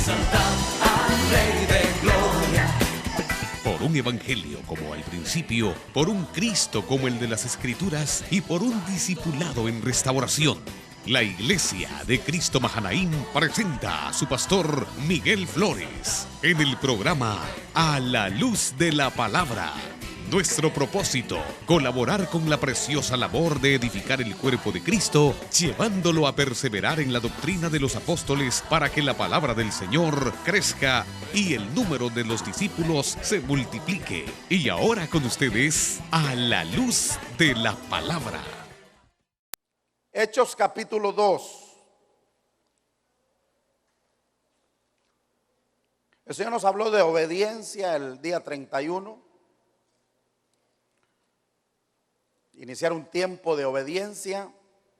exaltad al Rey de Gloria. Por un evangelio como al principio, por un Cristo como el de las Escrituras y por un discipulado en restauración. La Iglesia de Cristo Mahanaim presenta a su pastor Miguel Flores en el programa A la Luz de la Palabra. Nuestro propósito, colaborar con la preciosa labor de edificar el cuerpo de Cristo, llevándolo a perseverar en la doctrina de los apóstoles para que la palabra del Señor crezca y el número de los discípulos se multiplique. Y ahora con ustedes, A la Luz de la Palabra. Hechos capítulo 2. El Señor nos habló de obediencia el día 31. Iniciar un tiempo de obediencia.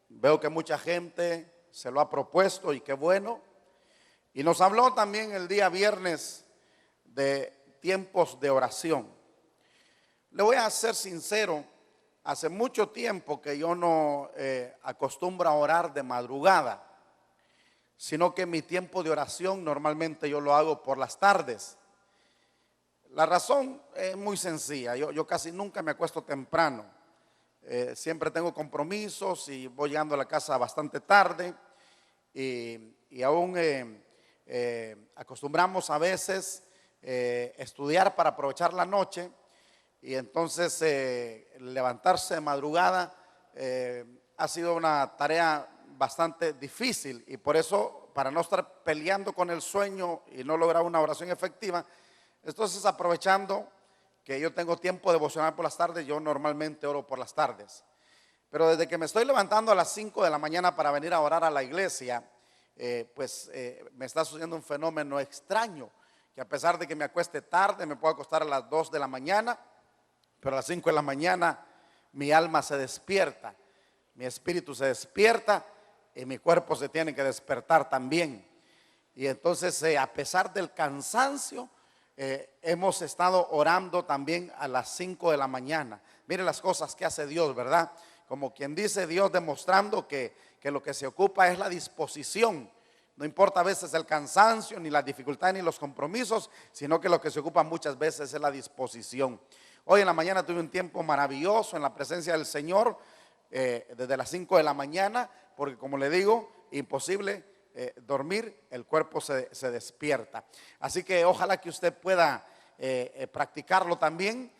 Veo que mucha gente se lo ha propuesto y qué bueno. Y nos habló también el día viernes de tiempos de oración. Le voy a ser sincero. Hace mucho tiempo que yo no acostumbro a orar de madrugada, sino que mi tiempo de oración normalmente yo lo hago por las tardes. La razón es muy sencilla, yo casi nunca me acuesto temprano, siempre tengo compromisos y voy llegando a la casa bastante tarde y aún acostumbramos a veces estudiar para aprovechar la noche. Y entonces levantarse de madrugada ha sido una tarea bastante difícil y por eso, para no estar peleando con el sueño y no lograr una oración efectiva, entonces aprovechando que yo tengo tiempo devocional por las tardes, yo normalmente oro por las tardes. Pero desde que me estoy levantando a las 5 de la mañana para venir a orar a la iglesia, me está sucediendo un fenómeno extraño, que a pesar de que me acueste tarde, me puedo acostar a las 2 de la mañana, pero a las 5 de la mañana mi alma se despierta, mi espíritu se despierta y mi cuerpo se tiene que despertar también. Y entonces a pesar del cansancio, hemos estado orando también a las 5 de la mañana. Mire las cosas que hace Dios, ¿verdad? Como quien dice, Dios demostrando que lo que se ocupa es la disposición. No importa a veces el cansancio, ni la dificultad, ni los compromisos, sino que lo que se ocupa muchas veces es la disposición. Hoy en la mañana tuve un tiempo maravilloso en la presencia del Señor, desde las 5 de la mañana, porque como le digo, imposible dormir, el cuerpo se despierta. Así que ojalá que usted pueda practicarlo también.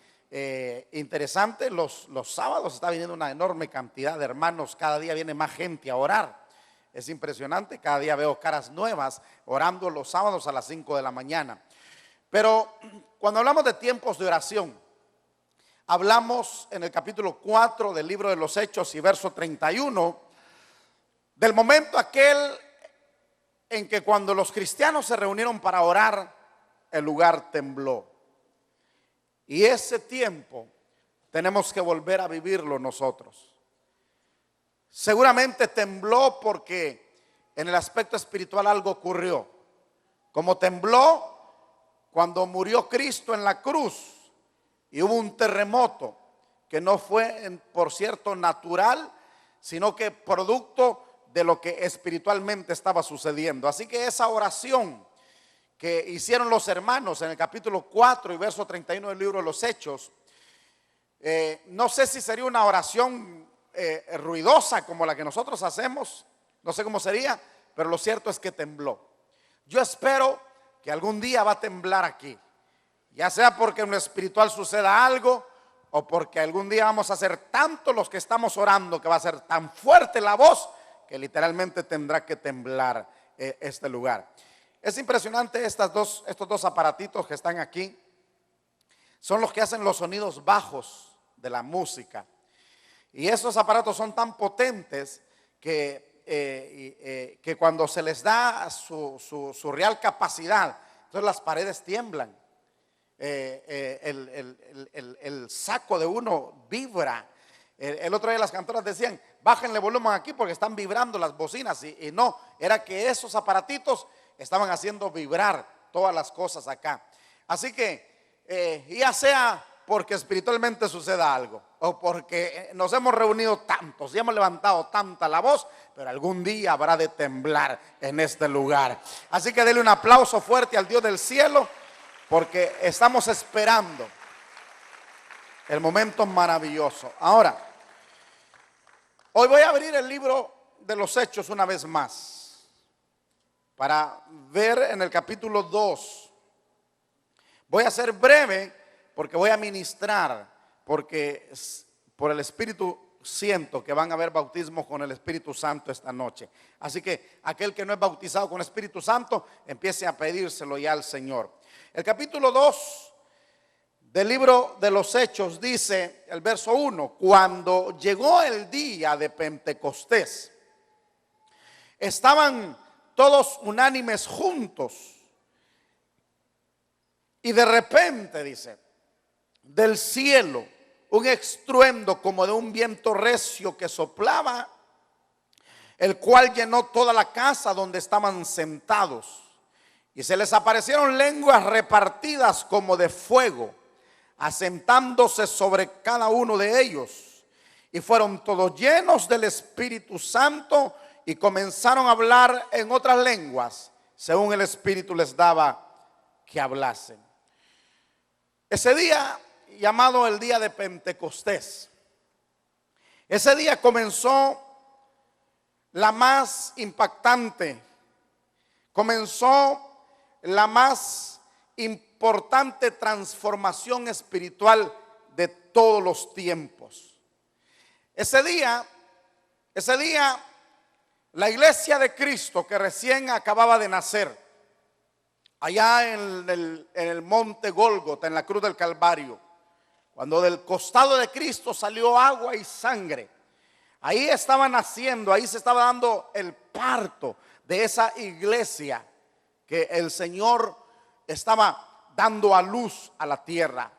Interesante, los sábados está viniendo una enorme cantidad de hermanos, cada día viene más gente a orar. Es impresionante, cada día veo caras nuevas orando los sábados a las 5 de la mañana. Pero cuando hablamos de tiempos de oración, hablamos en el capítulo 4 del libro de los Hechos y verso 31 del momento aquel en que cuando los cristianos se reunieron para orar, el lugar tembló. Y ese tiempo tenemos que volver a vivirlo nosotros. Seguramente tembló porque en el aspecto espiritual algo ocurrió. Como tembló cuando murió Cristo en la cruz. Y hubo un terremoto que no fue, por cierto, natural, sino que producto de lo que espiritualmente estaba sucediendo. Así que esa oración que hicieron los hermanos en el capítulo 4 y verso 31 del libro de los Hechos, no sé si sería una oración ruidosa como la que nosotros hacemos, no sé cómo sería, pero lo cierto es que tembló. Yo espero que algún día va a temblar aquí. Ya sea porque en lo espiritual suceda algo o porque algún día vamos a ser tantos los que estamos orando que va a ser tan fuerte la voz que literalmente tendrá que temblar este lugar. Es impresionante estos dos aparatitos que están aquí. Son los que hacen los sonidos bajos de la música. Y esos aparatos son tan potentes que cuando se les da su real capacidad, entonces las paredes tiemblan. El saco de uno vibra. El otro día las cantoras decían, bájenle volumen aquí porque están vibrando las bocinas, y no, era que esos aparatitos estaban haciendo vibrar todas las cosas acá. Así que ya sea porque espiritualmente suceda algo o porque nos hemos reunido tantos y hemos levantado tanta la voz, pero algún día habrá de temblar en este lugar. Así que denle un aplauso fuerte al Dios del cielo, porque estamos esperando el momento maravilloso. Ahora, hoy voy a abrir el libro de los Hechos una vez más, para ver en el capítulo 2. Voy a ser breve porque voy a ministrar, porque por el Espíritu siento que van a haber bautismos con el Espíritu Santo esta noche. Así que aquel que no es bautizado con el Espíritu Santo, empiece a pedírselo ya al Señor. El capítulo 2 del libro de los Hechos dice, el verso 1, cuando llegó el día de Pentecostés, estaban todos unánimes juntos, y de repente, dice, del cielo un estruendo como de un viento recio que soplaba, el cual llenó toda la casa donde estaban sentados, y se les aparecieron lenguas repartidas como de fuego, asentándose sobre cada uno de ellos, y fueron todos llenos del Espíritu Santo y comenzaron a hablar en otras lenguas según el Espíritu les daba que hablasen. Ese día, llamado el día de Pentecostés, ese día comenzó la más impactante, comenzó la más importante transformación espiritual de todos los tiempos. Ese día, la iglesia de Cristo que recién acababa de nacer, allá en el monte Gólgota, en la cruz del Calvario, cuando del costado de Cristo salió agua y sangre, ahí estaba naciendo, ahí se estaba dando el parto de esa iglesia que el Señor estaba dando a luz a la tierra.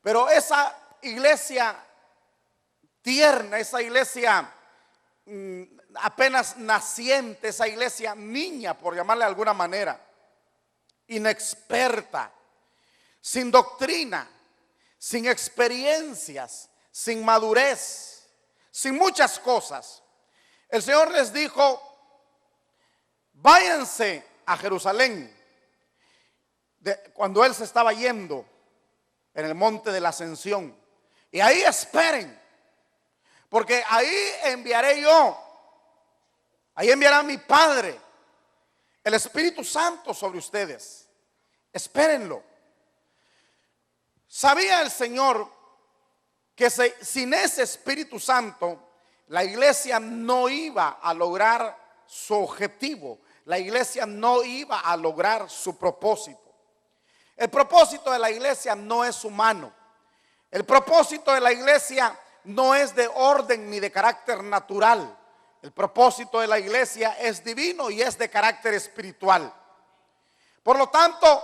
Pero esa iglesia tierna, esa iglesia apenas naciente, esa iglesia niña, por llamarle de alguna manera, inexperta, sin doctrina, sin experiencias, sin madurez, sin muchas cosas, el Señor les dijo: váyanse a Jerusalén. Cuando Él se estaba yendo en el monte de la Ascensión, y ahí esperen, porque ahí enviaré yo, ahí enviará mi Padre, el Espíritu Santo sobre ustedes. Espérenlo. Sabía el Señor que sin ese Espíritu Santo la iglesia no iba a lograr su objetivo, la iglesia no iba a lograr su propósito. El propósito de la iglesia no es humano. El propósito de la iglesia no es de orden ni de carácter natural. El propósito de la iglesia es divino y es de carácter espiritual. Por lo tanto,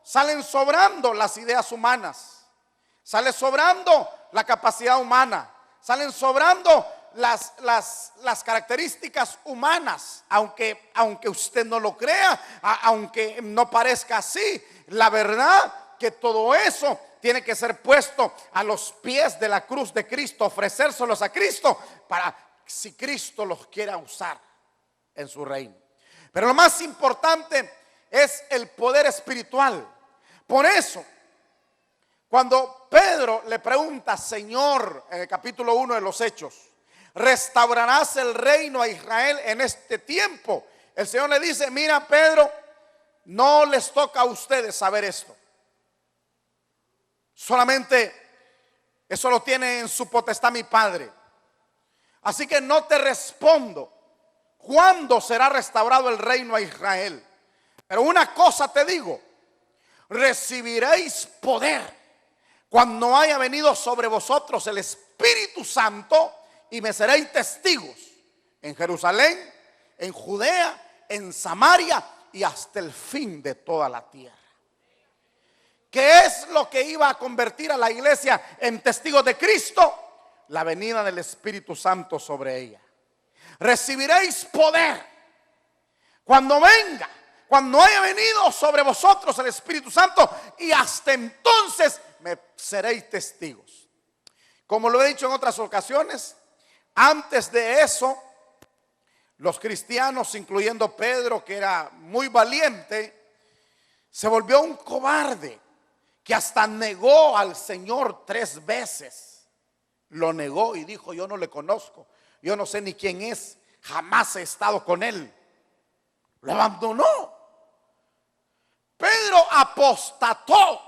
salen sobrando las ideas humanas, sale sobrando la capacidad humana, salen sobrando las características humanas, aunque usted no lo crea, aunque no parezca así. La verdad que todo eso tiene que ser puesto a los pies de la cruz de Cristo, ofrecérselos a Cristo para si Cristo los quiera usar en su reino. Pero lo más importante es el poder espiritual. Por eso, cuando Pedro le pregunta: Señor, en el capítulo 1 de los Hechos, ¿restaurarás el reino a Israel en este tiempo? El Señor le dice: mira, Pedro, no les toca a ustedes saber esto. Solamente eso lo tiene en su potestad mi Padre. Así que no te respondo cuándo será restaurado el reino a Israel. Pero una cosa te digo: recibiréis poder cuando haya venido sobre vosotros el Espíritu Santo, y me seréis testigos en Jerusalén, en Judea, en Samaria y hasta el fin de toda la tierra. ¿Qué es lo que iba a convertir a la iglesia en testigos de Cristo? La venida del Espíritu Santo sobre ella. Recibiréis poder cuando venga, cuando haya venido sobre vosotros el Espíritu Santo, y hasta entonces me seréis testigos. Como lo he dicho en otras ocasiones, antes de eso, los cristianos, incluyendo Pedro, que era muy valiente, se volvió un cobarde, que hasta negó al Señor 3 veces. Lo negó y dijo: yo no le conozco, yo no sé ni quién es, jamás he estado con él. Lo abandonó. Pedro apostató,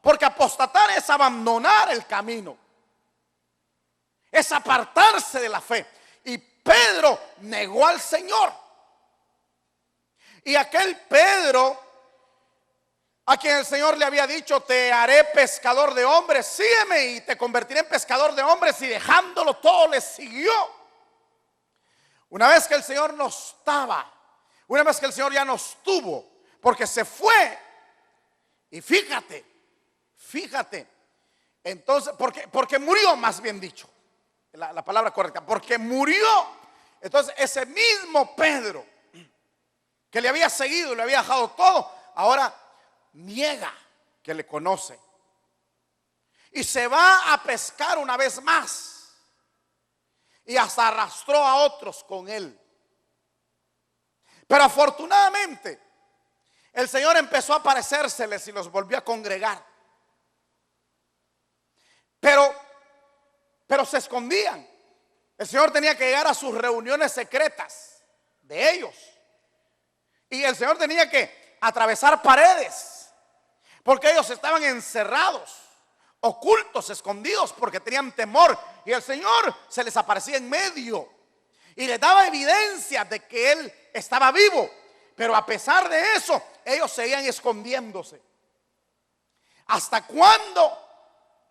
porque apostatar es abandonar el camino, es apartarse de la fe. Y Pedro negó al Señor. Y aquel Pedro, a quien el Señor le había dicho: te haré pescador de hombres, sígueme y te convertiré en pescador de hombres, y dejándolo todo le siguió. Una vez que el Señor no estaba, una vez que el Señor ya nos tuvo, porque se fue. Y fíjate, entonces, porque murió, más bien dicho, la palabra correcta, porque murió. Entonces ese mismo Pedro, que le había seguido y le había dejado todo, ahora niega que le conoce y se va a pescar una vez más, y hasta arrastró a otros con él. Pero afortunadamente el Señor empezó a aparecérseles y los volvió a congregar, pero se escondían. El Señor tenía que llegar a sus reuniones secretas de ellos, y el Señor tenía que atravesar paredes, porque ellos estaban encerrados, ocultos, escondidos, porque tenían temor. Y el Señor se les aparecía en medio y les daba evidencia de que Él estaba vivo. Pero a pesar de eso, ellos seguían escondiéndose. ¿Hasta cuándo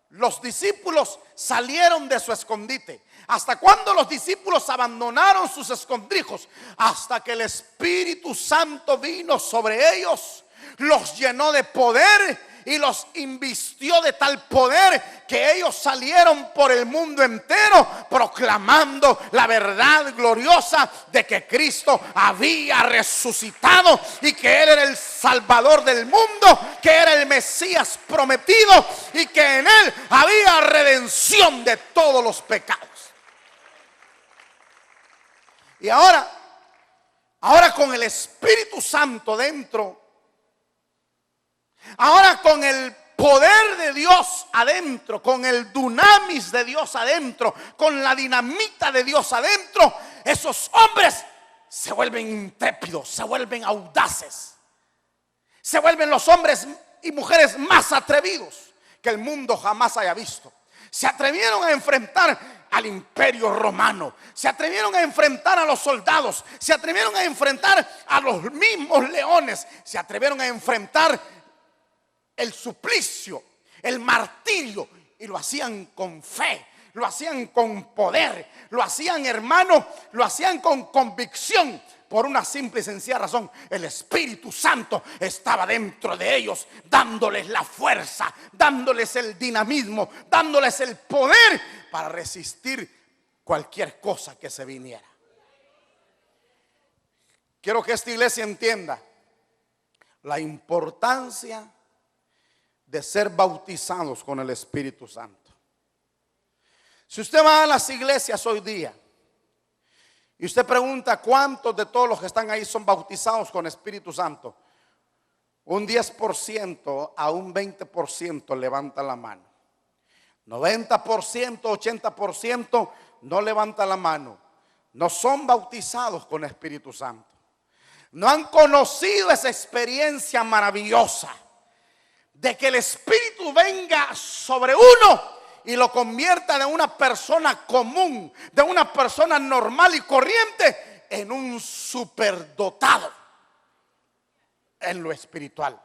los discípulos salieron de su escondite? ¿Hasta cuándo los discípulos abandonaron sus escondrijos? Hasta que el Espíritu Santo vino sobre ellos, los llenó de poder y los invistió de tal poder que ellos salieron por el mundo entero proclamando la verdad gloriosa de que Cristo había resucitado y que Él era el Salvador del mundo, que era el Mesías prometido y que en Él había redención de todos los pecados. Y ahora con el Espíritu Santo dentro, ahora con el poder de Dios adentro, con el dunamis de Dios adentro, con la dinamita de Dios adentro, esos hombres se vuelven intrépidos, se vuelven audaces, se vuelven los hombres y mujeres más atrevidos que el mundo jamás haya visto. Se atrevieron a enfrentar al imperio romano, se atrevieron a enfrentar a los soldados, se atrevieron a enfrentar a los mismos leones, se atrevieron a enfrentar el suplicio, el martirio, y lo hacían con fe, lo hacían con poder, lo hacían, hermano, lo hacían con convicción, por una simple y sencilla razón: el Espíritu Santo estaba dentro de ellos, dándoles la fuerza, dándoles el dinamismo, dándoles el poder para resistir cualquier cosa que se viniera. Quiero que esta iglesia entienda la importancia de ser bautizados con el Espíritu Santo. Si usted va a las iglesias hoy día y usted pregunta cuántos de todos los que están ahí son bautizados con Espíritu Santo, un 10% a un 20% levanta la mano. 90%, 80% no levanta la mano. No son bautizados con Espíritu Santo. No han conocido esa experiencia maravillosa de que el Espíritu venga sobre uno y lo convierta de una persona común, de una persona normal y corriente, en un superdotado en lo espiritual.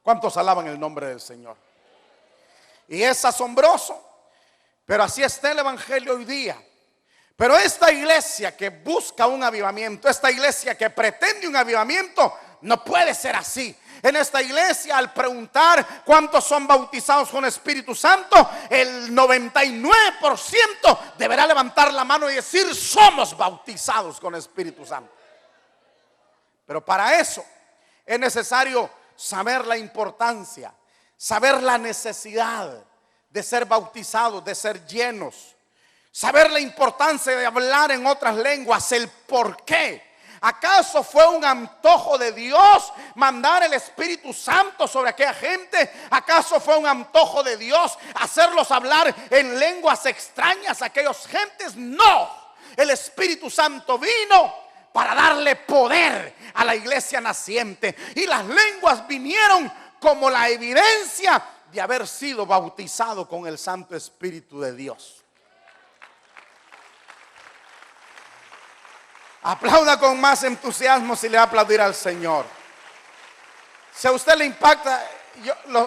¿Cuántos alaban el nombre del Señor? Y es asombroso, pero así está el evangelio hoy día. Pero esta iglesia que busca un avivamiento, esta iglesia que pretende un avivamiento, no puede ser así. En esta iglesia, al preguntar cuántos son bautizados con Espíritu Santo, el 99% deberá levantar la mano y decir: somos bautizados con Espíritu Santo. Pero para eso es necesario saber la importancia, saber la necesidad de ser bautizados, de ser llenos. Saber la importancia de hablar en otras lenguas, el por qué. ¿Acaso fue un antojo de Dios mandar el Espíritu Santo sobre aquella gente? ¿Acaso fue un antojo de Dios hacerlos hablar en lenguas extrañas a aquellas gentes? No, el Espíritu Santo vino para darle poder a la iglesia naciente. Y las lenguas vinieron como la evidencia de haber sido bautizado con el Santo Espíritu de Dios. Aplauda con más entusiasmo si le va a aplaudir al Señor. Si a usted le impacta,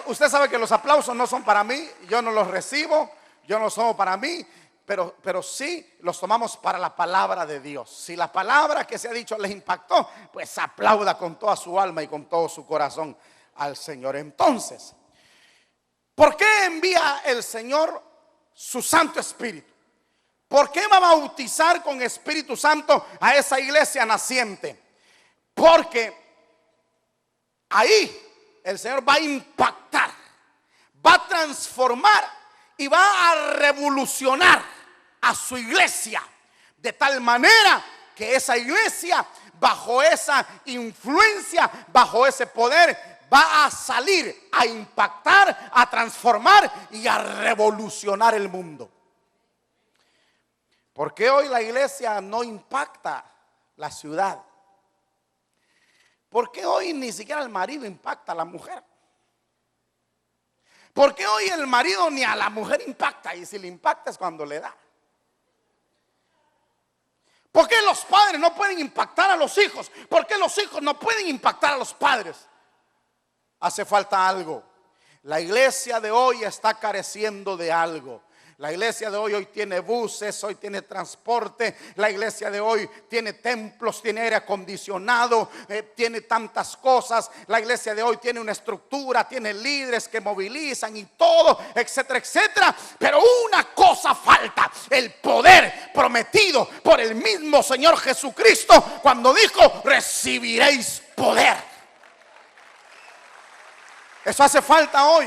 usted sabe que los aplausos no son para mí, yo no los recibo, yo no son para mí, pero sí los tomamos para la palabra de Dios. Si la palabra que se ha dicho les impactó, pues aplauda con toda su alma y con todo su corazón al Señor. Entonces, ¿por qué envía el Señor su Santo Espíritu? ¿Por qué va a bautizar con Espíritu Santo a esa iglesia naciente? Porque ahí el Señor va a impactar, va a transformar y va a revolucionar a su iglesia, de tal manera que esa iglesia, bajo esa influencia, bajo ese poder, va a salir a impactar, a transformar y a revolucionar el mundo. ¿Por qué hoy la iglesia no impacta la ciudad? ¿Por qué hoy ni siquiera el marido impacta a la mujer? ¿Por qué hoy el marido ni a la mujer impacta? Y si le impacta es cuando le da. ¿Por qué los padres no pueden impactar a los hijos? ¿Por qué los hijos no pueden impactar a los padres? Hace falta algo. La iglesia de hoy está careciendo de algo. La iglesia de hoy tiene buses, hoy tiene transporte. La iglesia de hoy tiene templos, tiene aire acondicionado, tiene tantas cosas. La iglesia de hoy tiene una estructura, tiene líderes que movilizan y todo, etcétera, etcétera. Pero una cosa falta: el poder prometido por el mismo Señor Jesucristo cuando dijo: recibiréis poder. Eso hace falta hoy.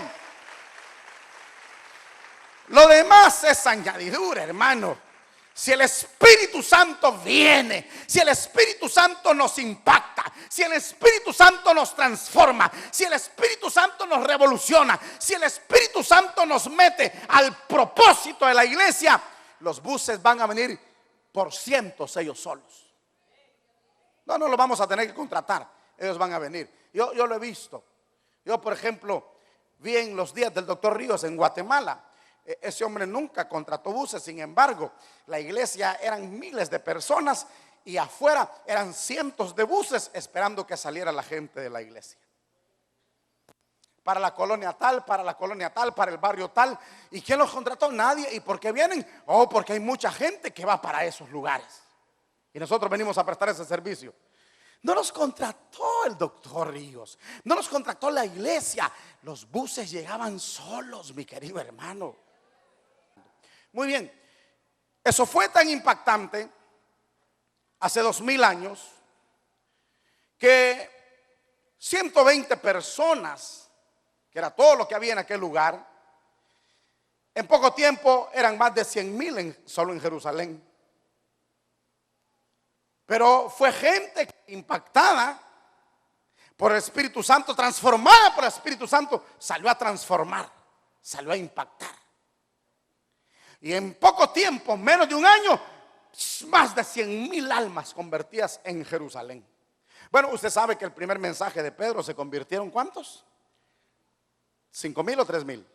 Lo demás es añadidura, hermano. Si el Espíritu Santo viene, si el Espíritu Santo nos impacta, si el Espíritu Santo nos transforma, si el Espíritu Santo nos revoluciona, si el Espíritu Santo nos mete al propósito de la iglesia, los buses van a venir por cientos ellos solos. No los vamos a tener que contratar, ellos van a venir. Yo lo he visto. Yo, por ejemplo, vi en los días del doctor Ríos en Guatemala. Ese hombre nunca contrató buses, sin embargo, la iglesia eran miles de personas y afuera eran cientos de buses esperando que saliera la gente de la iglesia. Para la colonia tal, para la colonia tal, para el barrio tal. ¿Y quién los contrató? Nadie. ¿Y por qué vienen? Oh, porque hay mucha gente que va para esos lugares. Y nosotros venimos a prestar ese servicio. No nos contrató el doctor Ríos, no nos contrató la iglesia. Los buses llegaban solos, mi querido hermano. Muy bien, eso fue tan impactante hace 2000 años que 120 personas, que era todo lo que había en aquel lugar, en poco tiempo eran más de 100,000 solo en Jerusalén. Pero fue gente impactada por el Espíritu Santo, transformada por el Espíritu Santo, salió a transformar, salió a impactar. Y en poco tiempo, menos de un año, más de 100,000 almas convertidas en Jerusalén. Bueno, usted sabe que el primer mensaje de Pedro se convirtieron, ¿cuántos? ¿5,000 o 3,000?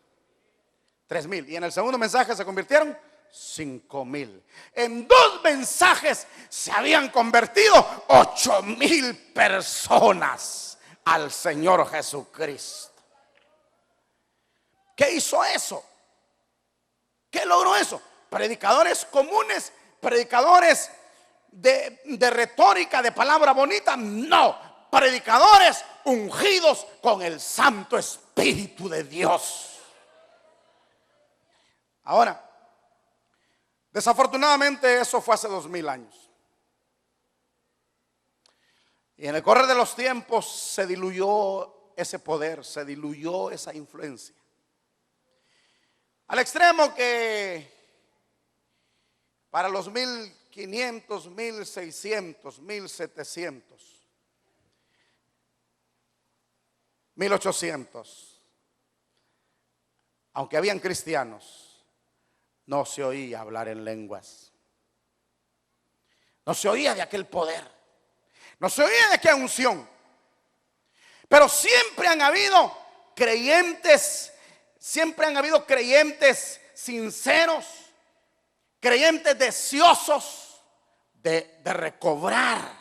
3,000. Y en el segundo mensaje se convirtieron 5,000. En 2 mensajes se habían convertido 8,000 personas al Señor Jesucristo. ¿Qué hizo eso? ¿Qué logró eso? Predicadores comunes, predicadores de retórica, de palabra bonita. No, predicadores ungidos con el Santo Espíritu de Dios. Ahora, desafortunadamente eso fue hace 2000 años. Y en el correr de los tiempos se diluyó ese poder, se diluyó esa influencia. Al extremo que para los 1500, 1600, 1700, 1800, aunque habían cristianos, no se oía hablar en lenguas. No se oía de aquel poder. No se oía de aquella unción. Pero siempre han habido creyentes, sinceros, creyentes deseosos de recobrar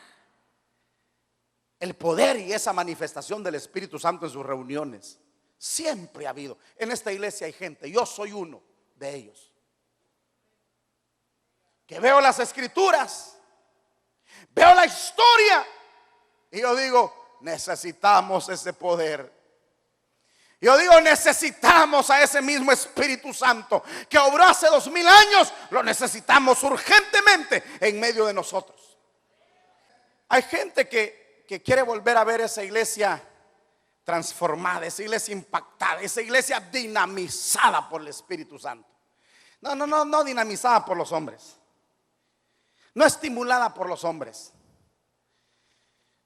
el poder y esa manifestación del Espíritu Santo en sus reuniones. Siempre ha habido. En esta iglesia hay gente, yo soy uno de ellos, que veo las escrituras, veo la historia y yo digo, necesitamos ese poder. Yo digo, necesitamos a ese mismo Espíritu Santo que obró hace 2000 años. Lo necesitamos urgentemente en medio de nosotros. Hay gente que quiere volver a ver esa iglesia transformada, esa iglesia impactada, esa iglesia dinamizada por el Espíritu Santo. No dinamizada por los hombres, no estimulada por los hombres,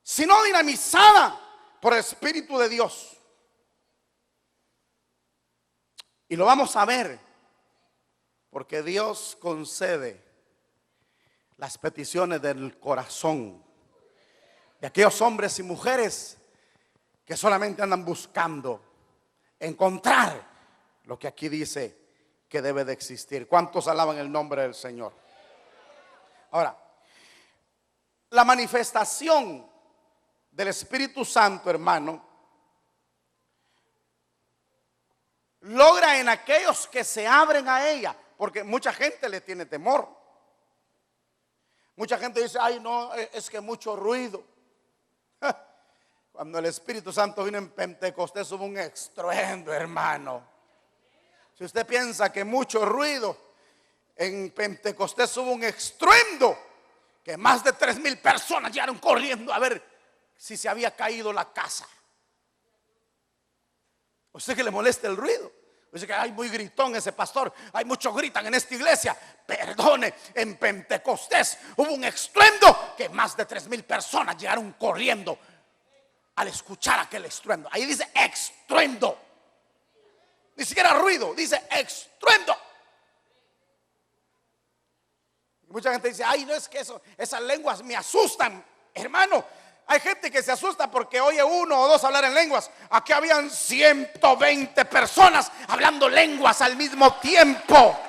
sino dinamizada por el Espíritu de Dios. Y lo vamos a ver, porque Dios concede las peticiones del corazón de aquellos hombres y mujeres que solamente andan buscando encontrar lo que aquí dice que debe de existir. ¿Cuántos alaban el nombre del Señor? Ahora, la manifestación del Espíritu Santo, hermano, logra en aquellos que se abren a ella, porque mucha gente le tiene temor. Mucha gente dice, ay no, es que mucho ruido. Cuando el Espíritu Santo vino en Pentecostés hubo un estruendo, hermano. Si usted piensa que mucho ruido, en Pentecostés hubo un estruendo, que más de 3000 personas llegaron corriendo a ver si se había caído la casa. ¿Usted que le molesta el ruido? Dice que hay muy gritón ese pastor, hay muchos gritan en esta iglesia. Perdone, en Pentecostés hubo un estruendo que más de 3000 personas llegaron corriendo al escuchar aquel estruendo. Ahí dice estruendo, ni siquiera ruido, dice estruendo. Y mucha gente dice, ay no, es que esas lenguas me asustan. Hermano, hay gente que se asusta porque oye uno o dos hablar en lenguas. Aquí habían 120 personas hablando lenguas al mismo tiempo.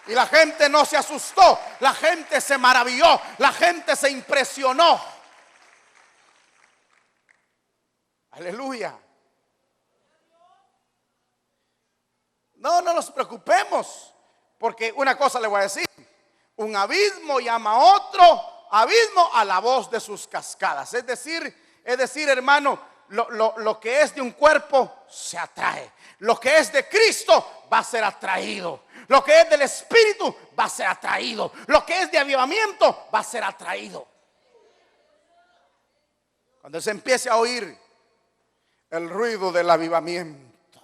Y la gente no se asustó, la gente se maravilló, la gente se impresionó. Aleluya. No nos preocupemos, porque una cosa le voy a decir. Un abismo llama a otro abismo a la voz de sus cascadas. Es decir, hermano, lo que es de un cuerpo se atrae. Lo que es de Cristo va a ser atraído. Lo que es del Espíritu va a ser atraído. Lo que es de avivamiento va a ser atraído. Cuando se empiece a oír el ruido del avivamiento,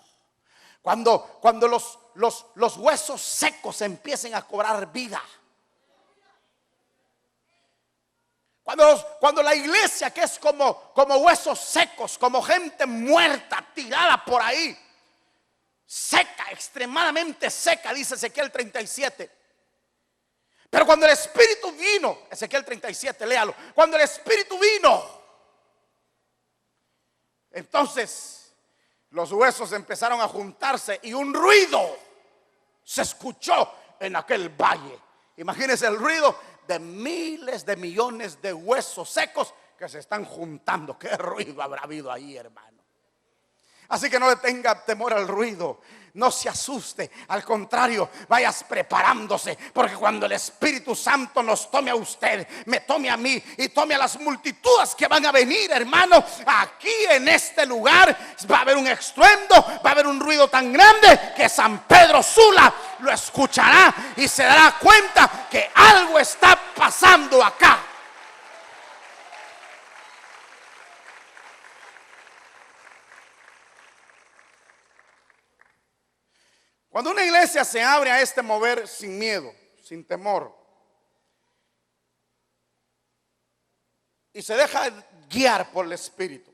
cuando los huesos secos empiecen a cobrar vida, cuando la iglesia, que es como huesos secos, como gente muerta tirada por ahí, seca, extremadamente seca, dice Ezequiel 37. Pero cuando el Espíritu vino, Ezequiel 37, léalo. Cuando el Espíritu vino, entonces los huesos empezaron a juntarse y un ruido se escuchó en aquel valle. Imagínense el ruido de miles de millones de huesos secos que se están juntando. Qué ruido habrá habido ahí, hermano. Así que no le tenga temor al ruido, no se asuste, al contrario, vayas preparándose, porque cuando el Espíritu Santo nos tome a usted, me tome a mí y tome a las multitudes que van a venir, hermano, aquí en este lugar va a haber un estruendo, va a haber un ruido tan grande que San Pedro Sula lo escuchará y se dará cuenta que algo está pasando acá. Cuando una iglesia se abre a este mover sin miedo, sin temor, y se deja guiar por el Espíritu,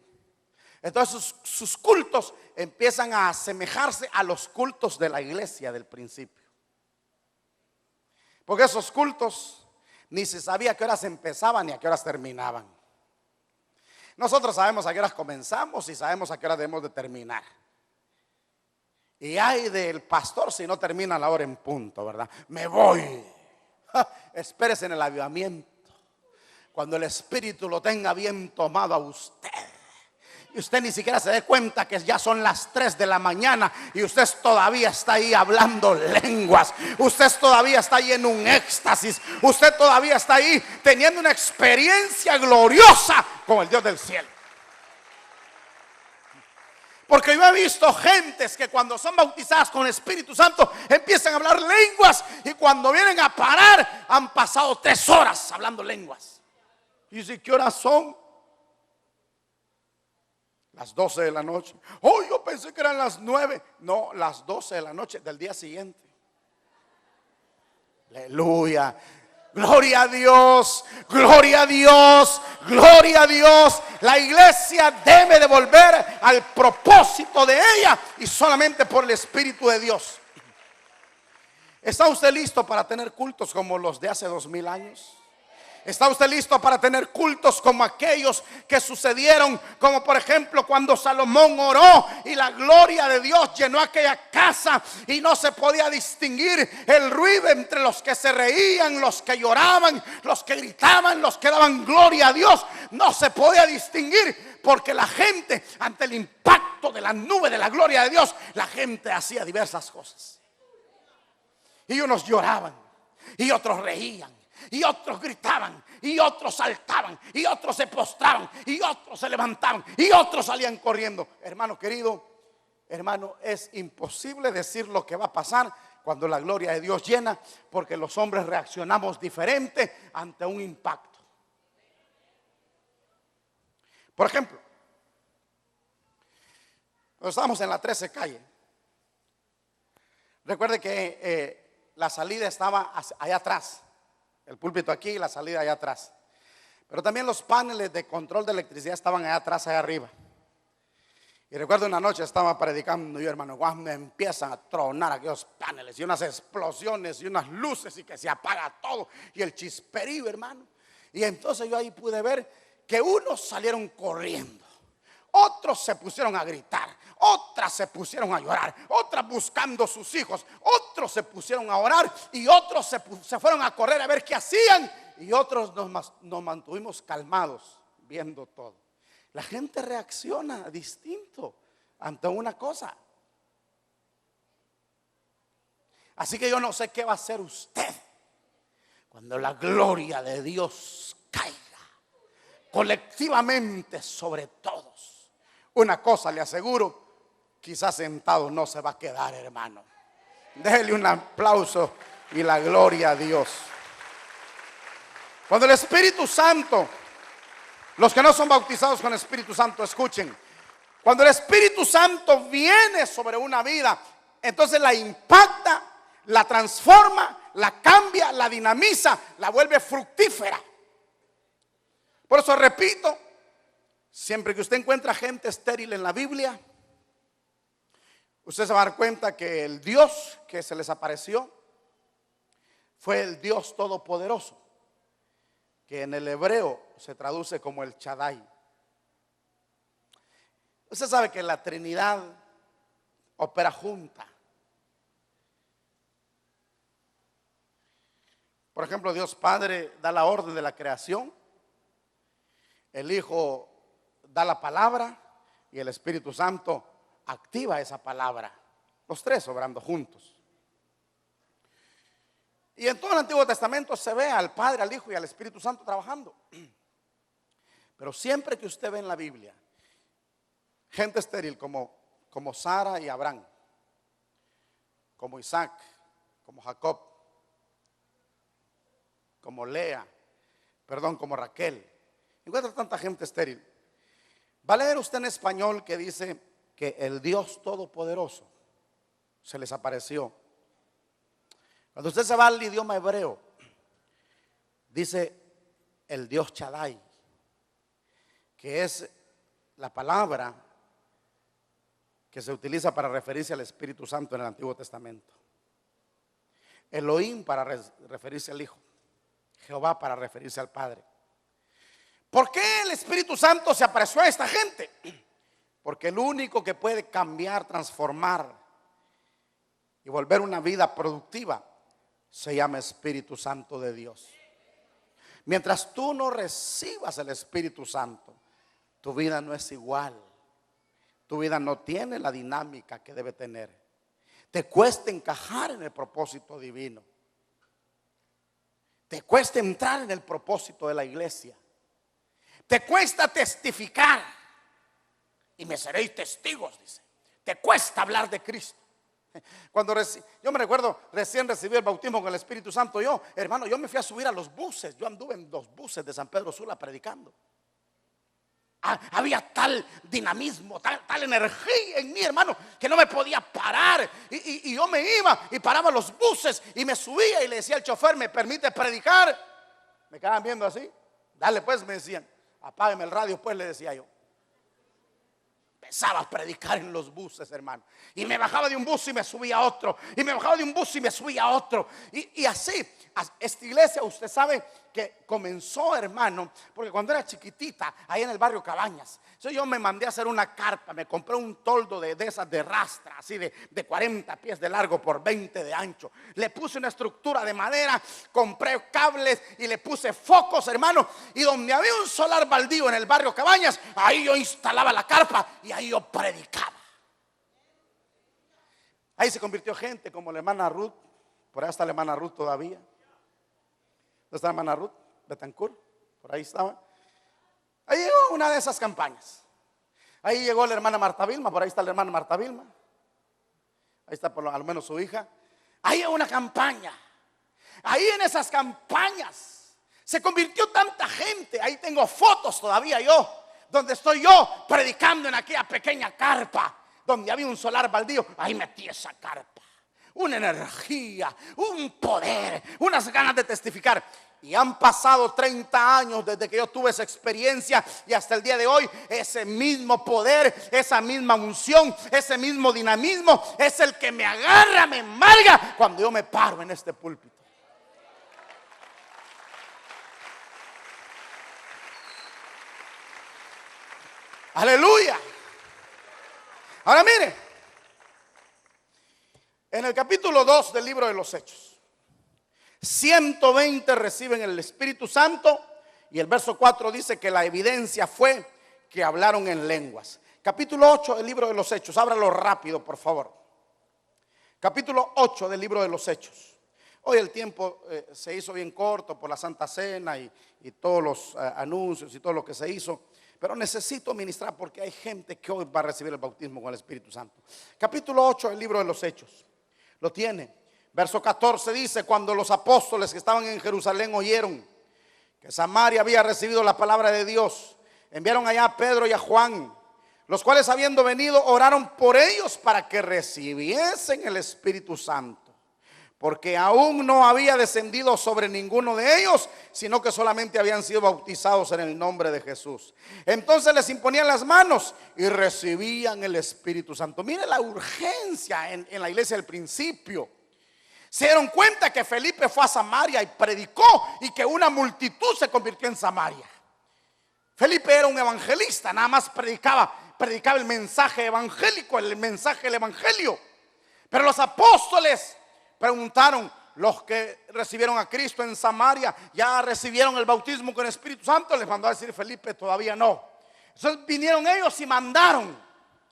entonces sus cultos empiezan a asemejarse a los cultos de la iglesia del principio. Porque esos cultos ni se sabía a qué horas empezaban ni a qué horas terminaban. Nosotros sabemos a qué horas comenzamos y sabemos a qué horas debemos de terminar. Y hay del pastor si no termina la hora en punto, ¿verdad? Me voy. Espérese en el avivamiento, cuando el Espíritu lo tenga bien tomado a usted, y usted ni siquiera se dé cuenta que ya son las 3 de la mañana y usted todavía está ahí hablando lenguas. Usted todavía está ahí en un éxtasis. Usted todavía está ahí teniendo una experiencia gloriosa con el Dios del cielo. Porque yo he visto gentes que cuando son bautizadas con el Espíritu Santo empiezan a hablar lenguas, y cuando vienen a parar han pasado 3 horas hablando lenguas. Y dice, ¿qué horas son? Las 12 de la noche. Oh, yo pensé que eran las 9. No, las 12 de la noche del día siguiente. Aleluya. Gloria a Dios, gloria a Dios, gloria a Dios. La iglesia debe de volver al propósito de ella, y solamente por el Espíritu de Dios. ¿Está usted listo para tener cultos como los de hace 2000 años? ¿Está usted listo para tener cultos como aquellos que sucedieron? Como por ejemplo cuando Salomón oró y la gloria de Dios llenó aquella casa y no se podía distinguir el ruido entre los que se reían, los que lloraban, los que gritaban, los que daban gloria a Dios. No se podía distinguir, porque la gente, ante el impacto de la nube de la gloria de Dios, la gente hacía diversas cosas. Y unos lloraban y otros reían, y otros gritaban, y otros saltaban, y otros se postraban, y otros se levantaban, y otros salían corriendo. Hermano querido, hermano, es imposible decir lo que va a pasar cuando la gloria de Dios llena, porque los hombres reaccionamos diferente ante un impacto. Por ejemplo, cuando estábamos en la 13 calle, recuerde que la salida estaba allá atrás. El púlpito aquí y la salida allá atrás. Pero también los paneles de control de electricidad estaban allá atrás, allá arriba. Y recuerdo una noche estaba predicando yo, hermano, cuando me empiezan a tronar aquellos paneles y unas explosiones y unas luces y que se apaga todo y el chisperío, hermano. Y entonces yo ahí pude ver que unos salieron corriendo, otros se pusieron a gritar, otras se pusieron a llorar, otras buscando sus hijos, otros se pusieron a orar y otros se fueron a correr a ver qué hacían, y otros nos mantuvimos calmados viendo todo. La gente reacciona distinto ante una cosa. Así que yo no sé qué va a hacer usted cuando la gloria de Dios caiga colectivamente sobre todos. Una cosa le aseguro, quizás sentado no se va a quedar, hermano. Déjele un aplauso y la gloria a Dios. Cuando el Espíritu Santo, los que no son bautizados con el Espíritu Santo, escuchen. Cuando el Espíritu Santo viene sobre una vida, entonces la impacta, la transforma, la cambia, la dinamiza, la vuelve fructífera. Por eso repito, siempre que usted encuentra gente estéril en la Biblia, usted se va a dar cuenta que el Dios que se les apareció fue el Dios Todopoderoso, que en el hebreo se traduce como el Shaddai. Usted sabe que la Trinidad opera junta. Por ejemplo, Dios Padre da la orden de la creación, el Hijo da la palabra y el Espíritu Santo activa esa palabra. Los tres obrando juntos. Y en todo el Antiguo Testamento se ve al Padre, al Hijo y al Espíritu Santo trabajando. Pero siempre que usted ve en la Biblia gente estéril como Sara y Abraham, como Isaac, como Jacob, como como Raquel, encuentra tanta gente estéril. Va a leer usted en español que dice que el Dios Todopoderoso se les apareció. Cuando usted se va al idioma hebreo, dice el Dios Shaddai, que es la palabra que se utiliza para referirse al Espíritu Santo en el Antiguo Testamento. Elohim para referirse al Hijo. Jehová para referirse al Padre. ¿Por qué el Espíritu Santo se apareció a esta gente? Porque el único que puede cambiar, transformar y volver una vida productiva se llama Espíritu Santo de Dios. Mientras tú no recibas el Espíritu Santo, tu vida no es igual. Tu vida no tiene la dinámica que debe tener. Te cuesta encajar en el propósito divino. Te cuesta entrar en el propósito de la iglesia. Te cuesta testificar. Y me seréis testigos, dice. Te cuesta hablar de Cristo. Cuando yo me recuerdo, recién recibí el bautismo con el Espíritu Santo. Yo me fui a subir a los buses. Yo anduve en los buses de San Pedro Sula predicando. Había tal dinamismo, tal energía en mí, hermano, que no me podía parar. Y yo me iba y paraba los buses y me subía y le decía al chofer: ¿me permite predicar? Me quedaban viendo así. Dale pues, me decían. Apágueme el radio pues, le decía yo. Empezaba a predicar en los buses, hermano. Y me bajaba de un bus y me subía a otro. Y me bajaba de un bus y me subía a otro. Y así, esta iglesia, usted sabe que comenzó, hermano, porque cuando era chiquitita, ahí en el barrio Cabañas, yo me mandé a hacer una carpa. Me compré un toldo de esas de rastra, así de 40 pies de largo por 20 de ancho. Le puse una estructura de madera, compré cables y le puse focos, hermano. Y donde había un solar baldío en el barrio Cabañas, ahí yo instalaba la carpa y ahí yo predicaba. Ahí se convirtió gente como la hermana Ruth. Por ahí está la hermana Ruth todavía. ¿Dónde está la hermana Ruth? Betancourt, por ahí estaba. Ahí llegó una de esas campañas. Ahí llegó la hermana Marta Vilma. Por ahí está la hermana Marta Vilma. Ahí está por lo menos su hija. Ahí llegó una campaña. Ahí en esas campañas se convirtió tanta gente. Ahí tengo fotos todavía yo, donde estoy yo predicando en aquella pequeña carpa, donde había un solar baldío. Ahí metí esa carpa. Una energía, un poder, unas ganas de testificar. Y han pasado 30 años desde que yo tuve esa experiencia, y hasta el día de hoy ese mismo poder, esa misma unción, ese mismo dinamismo es el que me agarra, me embarga cuando yo me paro en este púlpito. Aleluya. Ahora mire, en el capítulo 2 del libro de los Hechos, 120 reciben el Espíritu Santo, y el verso 4 dice que la evidencia fue que hablaron en lenguas. Capítulo 8 del libro de los Hechos, ábralo rápido por favor. Capítulo 8 del libro de los Hechos. Hoy el tiempo se hizo bien corto por la Santa Cena y todos los anuncios y todo lo que se hizo, pero necesito ministrar porque hay gente que hoy va a recibir el bautismo con el Espíritu Santo. Capítulo 8 del libro de los Hechos, lo tiene. Verso 14 dice: cuando los apóstoles que estaban en Jerusalén oyeron que Samaria había recibido la palabra de Dios, enviaron allá a Pedro y a Juan, los cuales, habiendo venido, oraron por ellos para que recibiesen el Espíritu Santo, porque aún no había descendido sobre ninguno de ellos, sino que solamente habían sido bautizados en el nombre de Jesús. Entonces les imponían las manos y recibían el Espíritu Santo. Mire la urgencia en la iglesia del principio. Se dieron cuenta que Felipe fue a Samaria y predicó, y que una multitud se convirtió en Samaria. Felipe era un evangelista, nada más predicaba el mensaje evangélico, el mensaje del evangelio. Pero los apóstoles preguntaron: los que recibieron a Cristo en Samaria, ¿ya recibieron el bautismo con el Espíritu Santo? Les mandó a decir Felipe: todavía no. Entonces vinieron ellos y mandaron.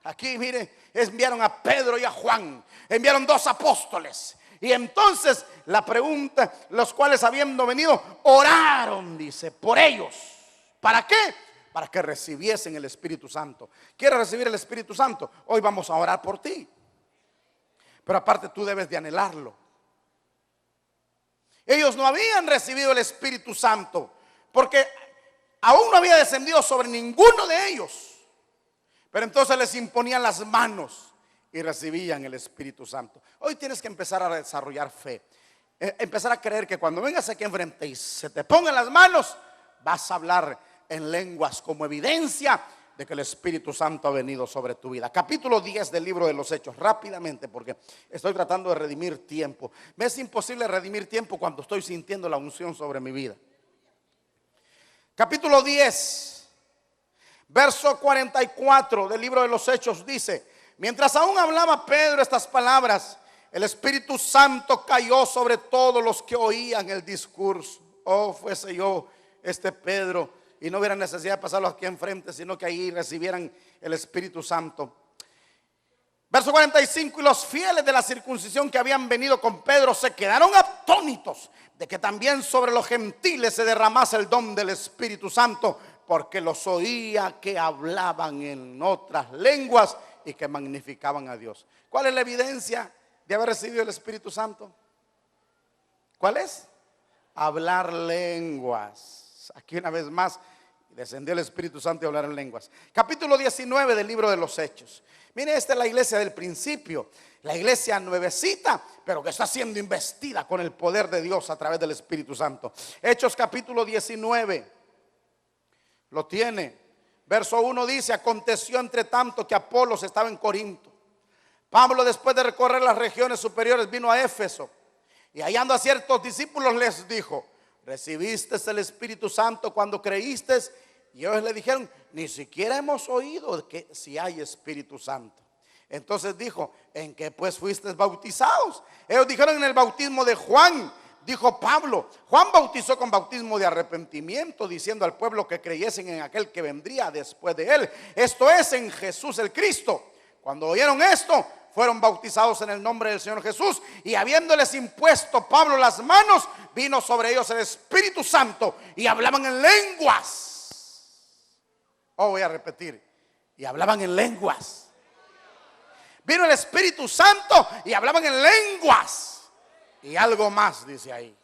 Aquí mire, enviaron a Pedro y a Juan, enviaron 2 apóstoles. Y entonces la pregunta: los cuales, habiendo venido, oraron, dice, por ellos. ¿Para qué? Para que recibiesen el Espíritu Santo. ¿Quieres recibir el Espíritu Santo? Hoy vamos a orar por ti. Pero aparte tú debes de anhelarlo. Ellos no habían recibido el Espíritu Santo porque aún no había descendido sobre ninguno de ellos. Pero entonces les imponían las manos y recibían el Espíritu Santo. Hoy tienes que empezar a desarrollar fe. Empezar a creer que cuando vengas aquí enfrente y se te pongan las manos, vas a hablar en lenguas como evidencia de que el Espíritu Santo ha venido sobre tu vida. Capítulo 10 del libro de los Hechos, rápidamente, porque estoy tratando de redimir tiempo. Me es imposible redimir tiempo cuando estoy sintiendo la unción sobre mi vida. Capítulo 10, verso 44 del libro de los Hechos dice: mientras aún hablaba Pedro estas palabras, el Espíritu Santo cayó sobre todos los que oían el discurso. Oh, fuese yo Pedro, y no hubiera necesidad de pasarlo aquí enfrente, sino que ahí recibieran el Espíritu Santo. Verso 45: y los fieles de la circuncisión que habían venido con Pedro se quedaron atónitos de que también sobre los gentiles se derramase el don del Espíritu Santo, porque los oía que hablaban en otras lenguas y que magnificaban a Dios. ¿Cuál es la evidencia de haber recibido el Espíritu Santo? ¿Cuál es? Hablar lenguas. Aquí una vez más descendió el Espíritu Santo y hablar en lenguas. Capítulo 19 del libro de los Hechos. Mire, esta es la iglesia del principio, la iglesia nuevecita, pero que está siendo investida con el poder de Dios a través del Espíritu Santo. Hechos capítulo 19. Lo tiene. Verso 1 dice: aconteció entre tanto que Apolos estaba en Corinto. Pablo, después de recorrer las regiones superiores, vino a Éfeso, y hallando a ciertos discípulos les dijo: ¿recibiste el Espíritu Santo cuando creíste? Y ellos le dijeron: ni siquiera hemos oído que si hay Espíritu Santo. Entonces dijo: ¿en qué pues fuisteis bautizados? Ellos dijeron: en el bautismo de Juan. Dijo Pablo: Juan bautizó con bautismo de arrepentimiento, diciendo al pueblo que creyesen en aquel que vendría después de él, esto es, en Jesús el Cristo. Cuando oyeron esto, fueron bautizados en el nombre del Señor Jesús, y habiéndoles impuesto Pablo las manos, vino sobre ellos el Espíritu Santo y hablaban en lenguas. Oh, voy a repetir: y hablaban en lenguas. Vino el Espíritu Santo y hablaban en lenguas. Y algo más dice ahí: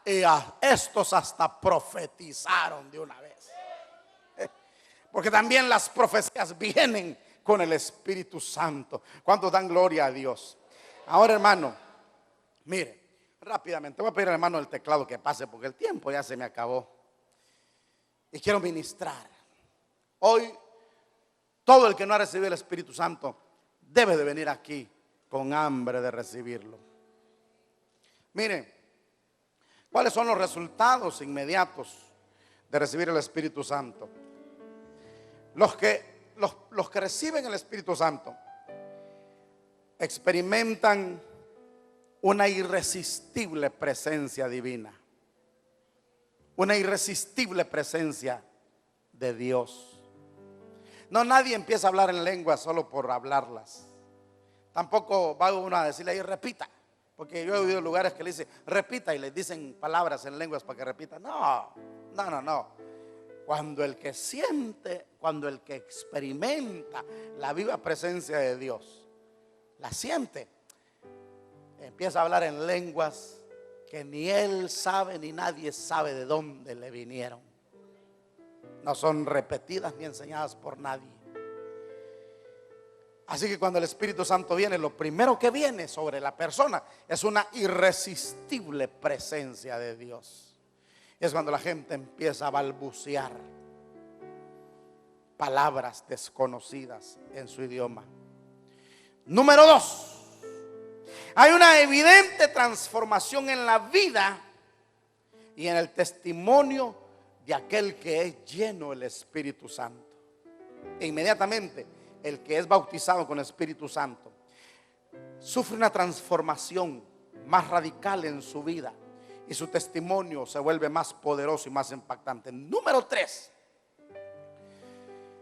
y a estos hasta profetizaron de una vez. Porque también las profecías vienen con el Espíritu Santo. ¿Cuántos dan gloria a Dios? Ahora, hermano, mire, rápidamente voy a pedir al hermano del teclado que pase, porque el tiempo ya se me acabó y quiero ministrar. Hoy todo el que no ha recibido el Espíritu Santo debe de venir aquí con hambre de recibirlo. Mire, ¿cuáles son los resultados inmediatos de recibir el Espíritu Santo? Los que reciben el Espíritu Santo experimentan una irresistible presencia divina, una irresistible presencia de Dios. No, nadie empieza a hablar en lenguas solo por hablarlas. Tampoco va uno a decirle ahí: repita, porque yo he oído lugares que le dicen repita y les dicen palabras en lenguas para que repita. No. Cuando el que siente, cuando el que experimenta la viva presencia de Dios, la siente, empieza a hablar en lenguas que ni él sabe ni nadie sabe de dónde le vinieron. No son repetidas ni enseñadas por nadie. Así que cuando el Espíritu Santo viene, lo primero que viene sobre la persona es una irresistible presencia de Dios. Es cuando la gente empieza a balbucear palabras desconocidas en su idioma. Número 2, hay una evidente transformación en la vida y en el testimonio de aquel que es lleno del Espíritu Santo. E inmediatamente el que es bautizado con el Espíritu Santo sufre una transformación más radical en su vida y su testimonio se vuelve más poderoso y más impactante. Número 3,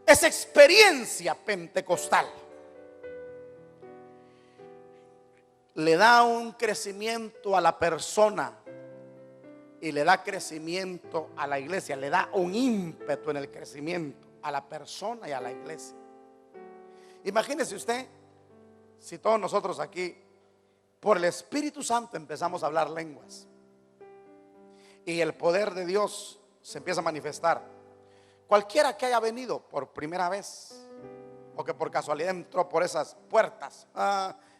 es experiencia pentecostal. Le da un crecimiento a la persona y le da crecimiento a la iglesia, le da un ímpetu en el crecimiento a la persona y a la iglesia. Imagínese usted si todos nosotros aquí por el Espíritu Santo empezamos a hablar lenguas y el poder de Dios se empieza a manifestar. Cualquiera que haya venido por primera vez o que por casualidad entró por esas puertas,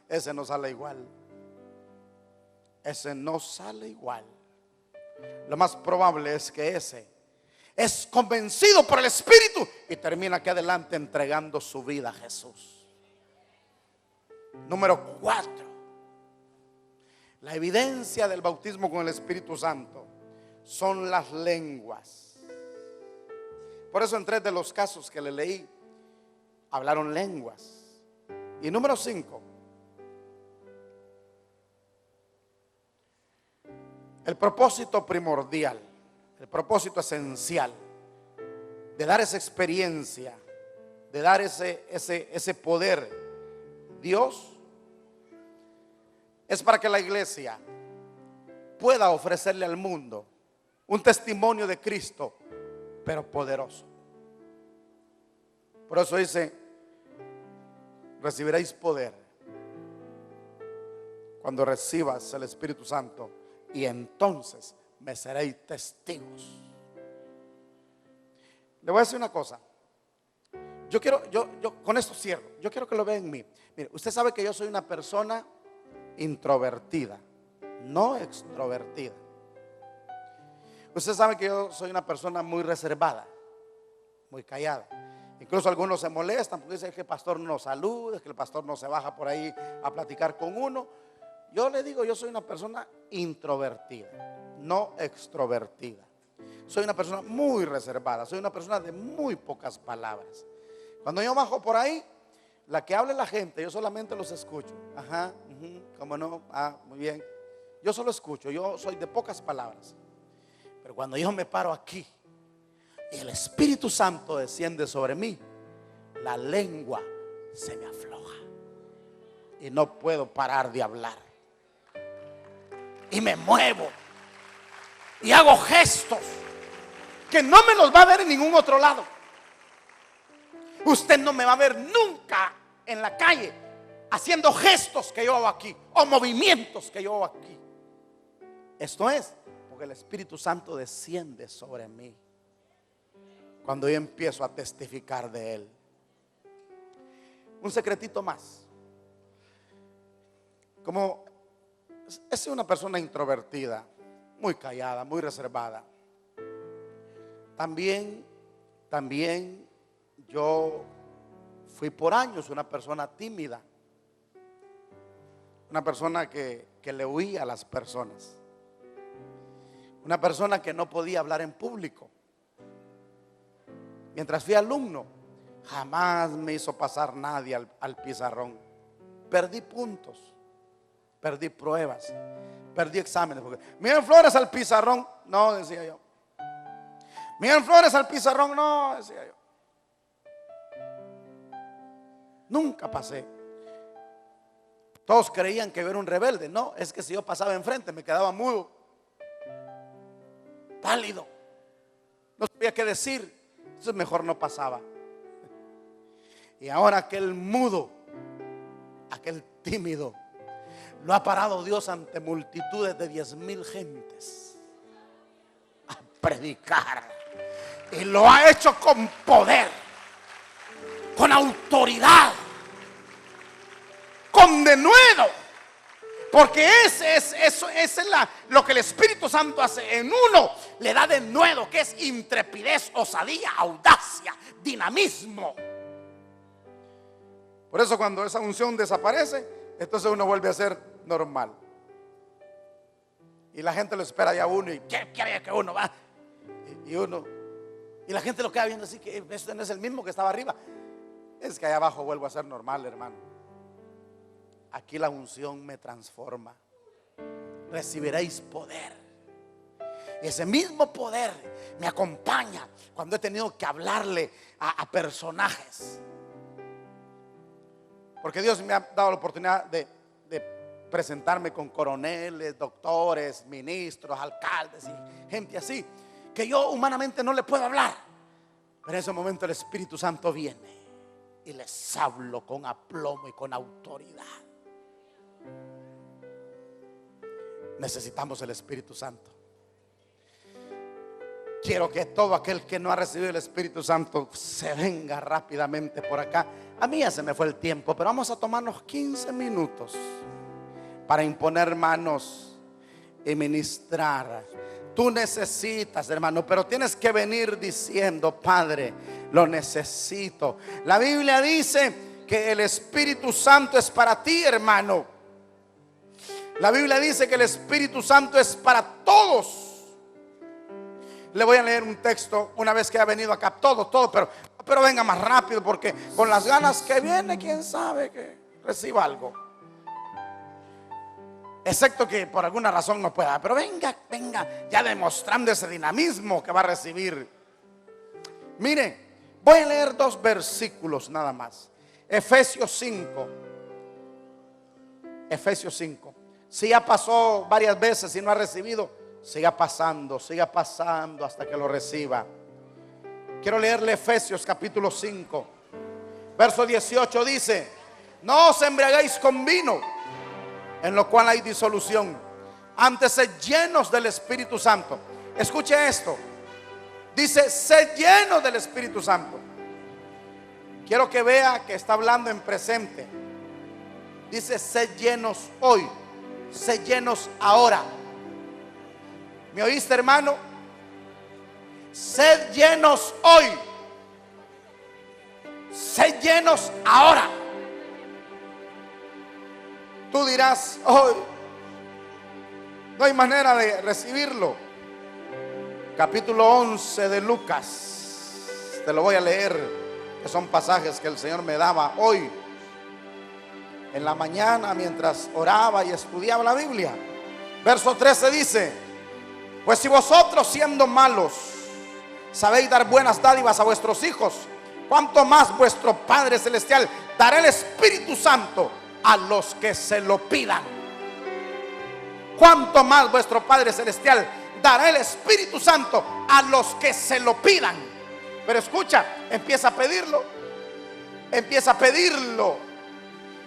ese no sale igual. Ese no sale igual. Lo más probable es que ese es convencido por el Espíritu y termina aquí adelante entregando su vida a Jesús. Número 4. La evidencia del bautismo con el Espíritu Santo son las lenguas. Por eso en 3 de los casos que le leí hablaron lenguas. Y número 5, el propósito primordial, el propósito esencial de dar esa experiencia, de dar ese poder, Dios, es para que la iglesia pueda ofrecerle al mundo un testimonio de Cristo, pero poderoso. Por eso dice: recibiréis poder cuando recibas el Espíritu Santo, y entonces me seréis testigos. Le voy a decir una cosa. Yo con esto cierro. Yo quiero que lo vean en mí. Mire, usted sabe que yo soy una persona introvertida, no extrovertida. Usted sabe que yo soy una persona muy reservada, muy callada. Incluso algunos se molestan porque dicen que el pastor no nos saluda, que el pastor no se baja por ahí a platicar con uno. Yo le digo, yo soy una persona introvertida, no extrovertida. Soy una persona muy reservada, soy una persona de muy pocas palabras. Cuando yo bajo por ahí, la que hable la gente, yo solamente los escucho. Ajá, cómo no, muy bien. Yo solo escucho, yo soy de pocas palabras. Pero cuando yo me paro aquí y el Espíritu Santo desciende sobre mí, la lengua se me afloja y no puedo parar de hablar. Y me muevo y hago gestos que no me los va a ver en ningún otro lado. Usted no me va a ver nunca en la calle haciendo gestos que yo hago aquí o movimientos que yo hago aquí. Esto es porque el Espíritu Santo desciende sobre mí cuando yo empiezo a testificar de Él. Un secretito más. Como es una persona introvertida, muy callada, muy reservada. También yo fui por años una persona tímida, una persona que le huía a las personas, una persona que no podía hablar en público. Mientras fui alumno, jamás me hizo pasar nadie al pizarrón. Perdí puntos, perdí pruebas, perdí exámenes. Porque, miren flores al pizarrón, no, decía yo. Miren flores al pizarrón, no, decía yo. Nunca pasé. Todos creían que yo era un rebelde. No, es que si yo pasaba enfrente me quedaba mudo, pálido, no sabía qué decir. Entonces mejor no pasaba. Y ahora aquel mudo, aquel tímido, lo ha parado Dios ante multitudes de 10,000 gentes a predicar. Y lo ha hecho con poder, con autoridad, con denuedo. Porque lo que el Espíritu Santo hace en uno. Le da denuedo, que es intrepidez, osadía, audacia, dinamismo. Por eso cuando esa unción desaparece, entonces uno vuelve a ser normal. Y la gente lo espera ya a uno. Y quiere que uno va. Y la gente lo queda viendo así, que este no es el mismo que estaba arriba. Es que allá abajo vuelvo a ser normal, hermano. Aquí la unción me transforma. Recibiréis poder. Y ese mismo poder me acompaña cuando he tenido que hablarle a personajes. Porque Dios me ha dado la oportunidad de presentarme con coroneles, doctores, ministros, alcaldes y gente así, que yo humanamente no le puedo hablar. Pero en ese momento el Espíritu Santo viene y les hablo con aplomo y con autoridad. Necesitamos el Espíritu Santo. Quiero que todo aquel que no ha recibido el Espíritu Santo se venga rápidamente por acá. A mí ya se me fue el tiempo, pero vamos a tomarnos 15 minutos para imponer manos y ministrar. Tú necesitas, hermano, pero tienes que venir diciendo: Padre, lo necesito. La Biblia dice que el Espíritu Santo es para ti, hermano. La Biblia dice que el Espíritu Santo es para todos. Le voy a leer un texto una vez que ha venido acá. Todo, pero venga más rápido, porque con las ganas que viene, quién sabe que reciba algo. Excepto que por alguna razón no pueda. Pero venga, ya demostrando ese dinamismo que va a recibir. Mire, voy a leer 2 versículos nada más. Efesios 5. Si ya pasó varias veces y no ha recibido, siga pasando hasta que lo reciba. Quiero leerle Efesios capítulo 5, verso 18. Dice: no os embriaguéis con vino, en lo cual hay disolución, antes sed llenos del Espíritu Santo. Escuche esto. Dice: sed llenos del Espíritu Santo. Quiero que vea que está hablando en presente. Dice: sed llenos hoy, sed llenos ahora. ¿Me oíste, hermano? Sed llenos hoy, sed llenos ahora. Tú dirás: hoy no hay manera de recibirlo. Capítulo 11 de Lucas, te lo voy a leer, que son pasajes que el Señor me daba hoy en la mañana mientras oraba y estudiaba la Biblia. Verso 13 dice: pues si vosotros, siendo malos, sabéis dar buenas dádivas a vuestros hijos, cuánto más vuestro Padre Celestial dará el Espíritu Santo a los que se lo pidan. Cuánto más vuestro Padre Celestial dará el Espíritu Santo a los que se lo pidan. Pero escucha, empieza a pedirlo.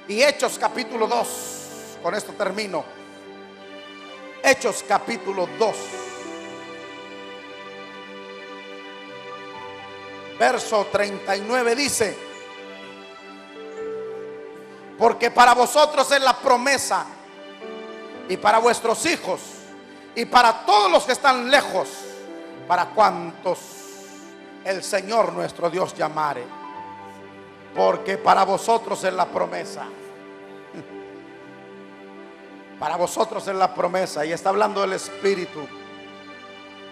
Y Hechos capítulo 2, con esto termino. Hechos capítulo 2, verso 39 dice: porque para vosotros es la promesa, y para vuestros hijos, y para todos los que están lejos, para cuantos el Señor nuestro Dios llamare. Porque para vosotros es la promesa. Para vosotros es la promesa. Y está hablando del Espíritu.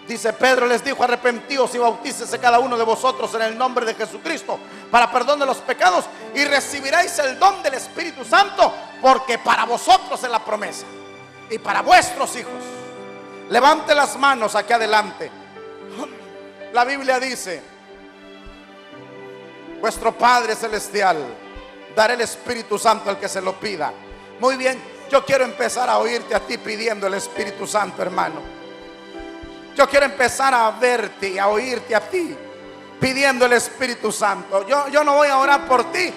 Dice: Pedro les dijo: arrepentíos y bautícese cada uno de vosotros en el nombre de Jesucristo para perdón de los pecados, y recibiréis el don del Espíritu Santo, porque para vosotros es la promesa, y para vuestros hijos. Levante las manos aquí adelante. La Biblia dice: vuestro Padre Celestial dará el Espíritu Santo al que se lo pida. Muy bien. Yo quiero empezar a oírte a ti pidiendo el Espíritu Santo, hermano. Yo quiero empezar a verte y a oírte a ti pidiendo el Espíritu Santo. Yo no voy a orar por ti,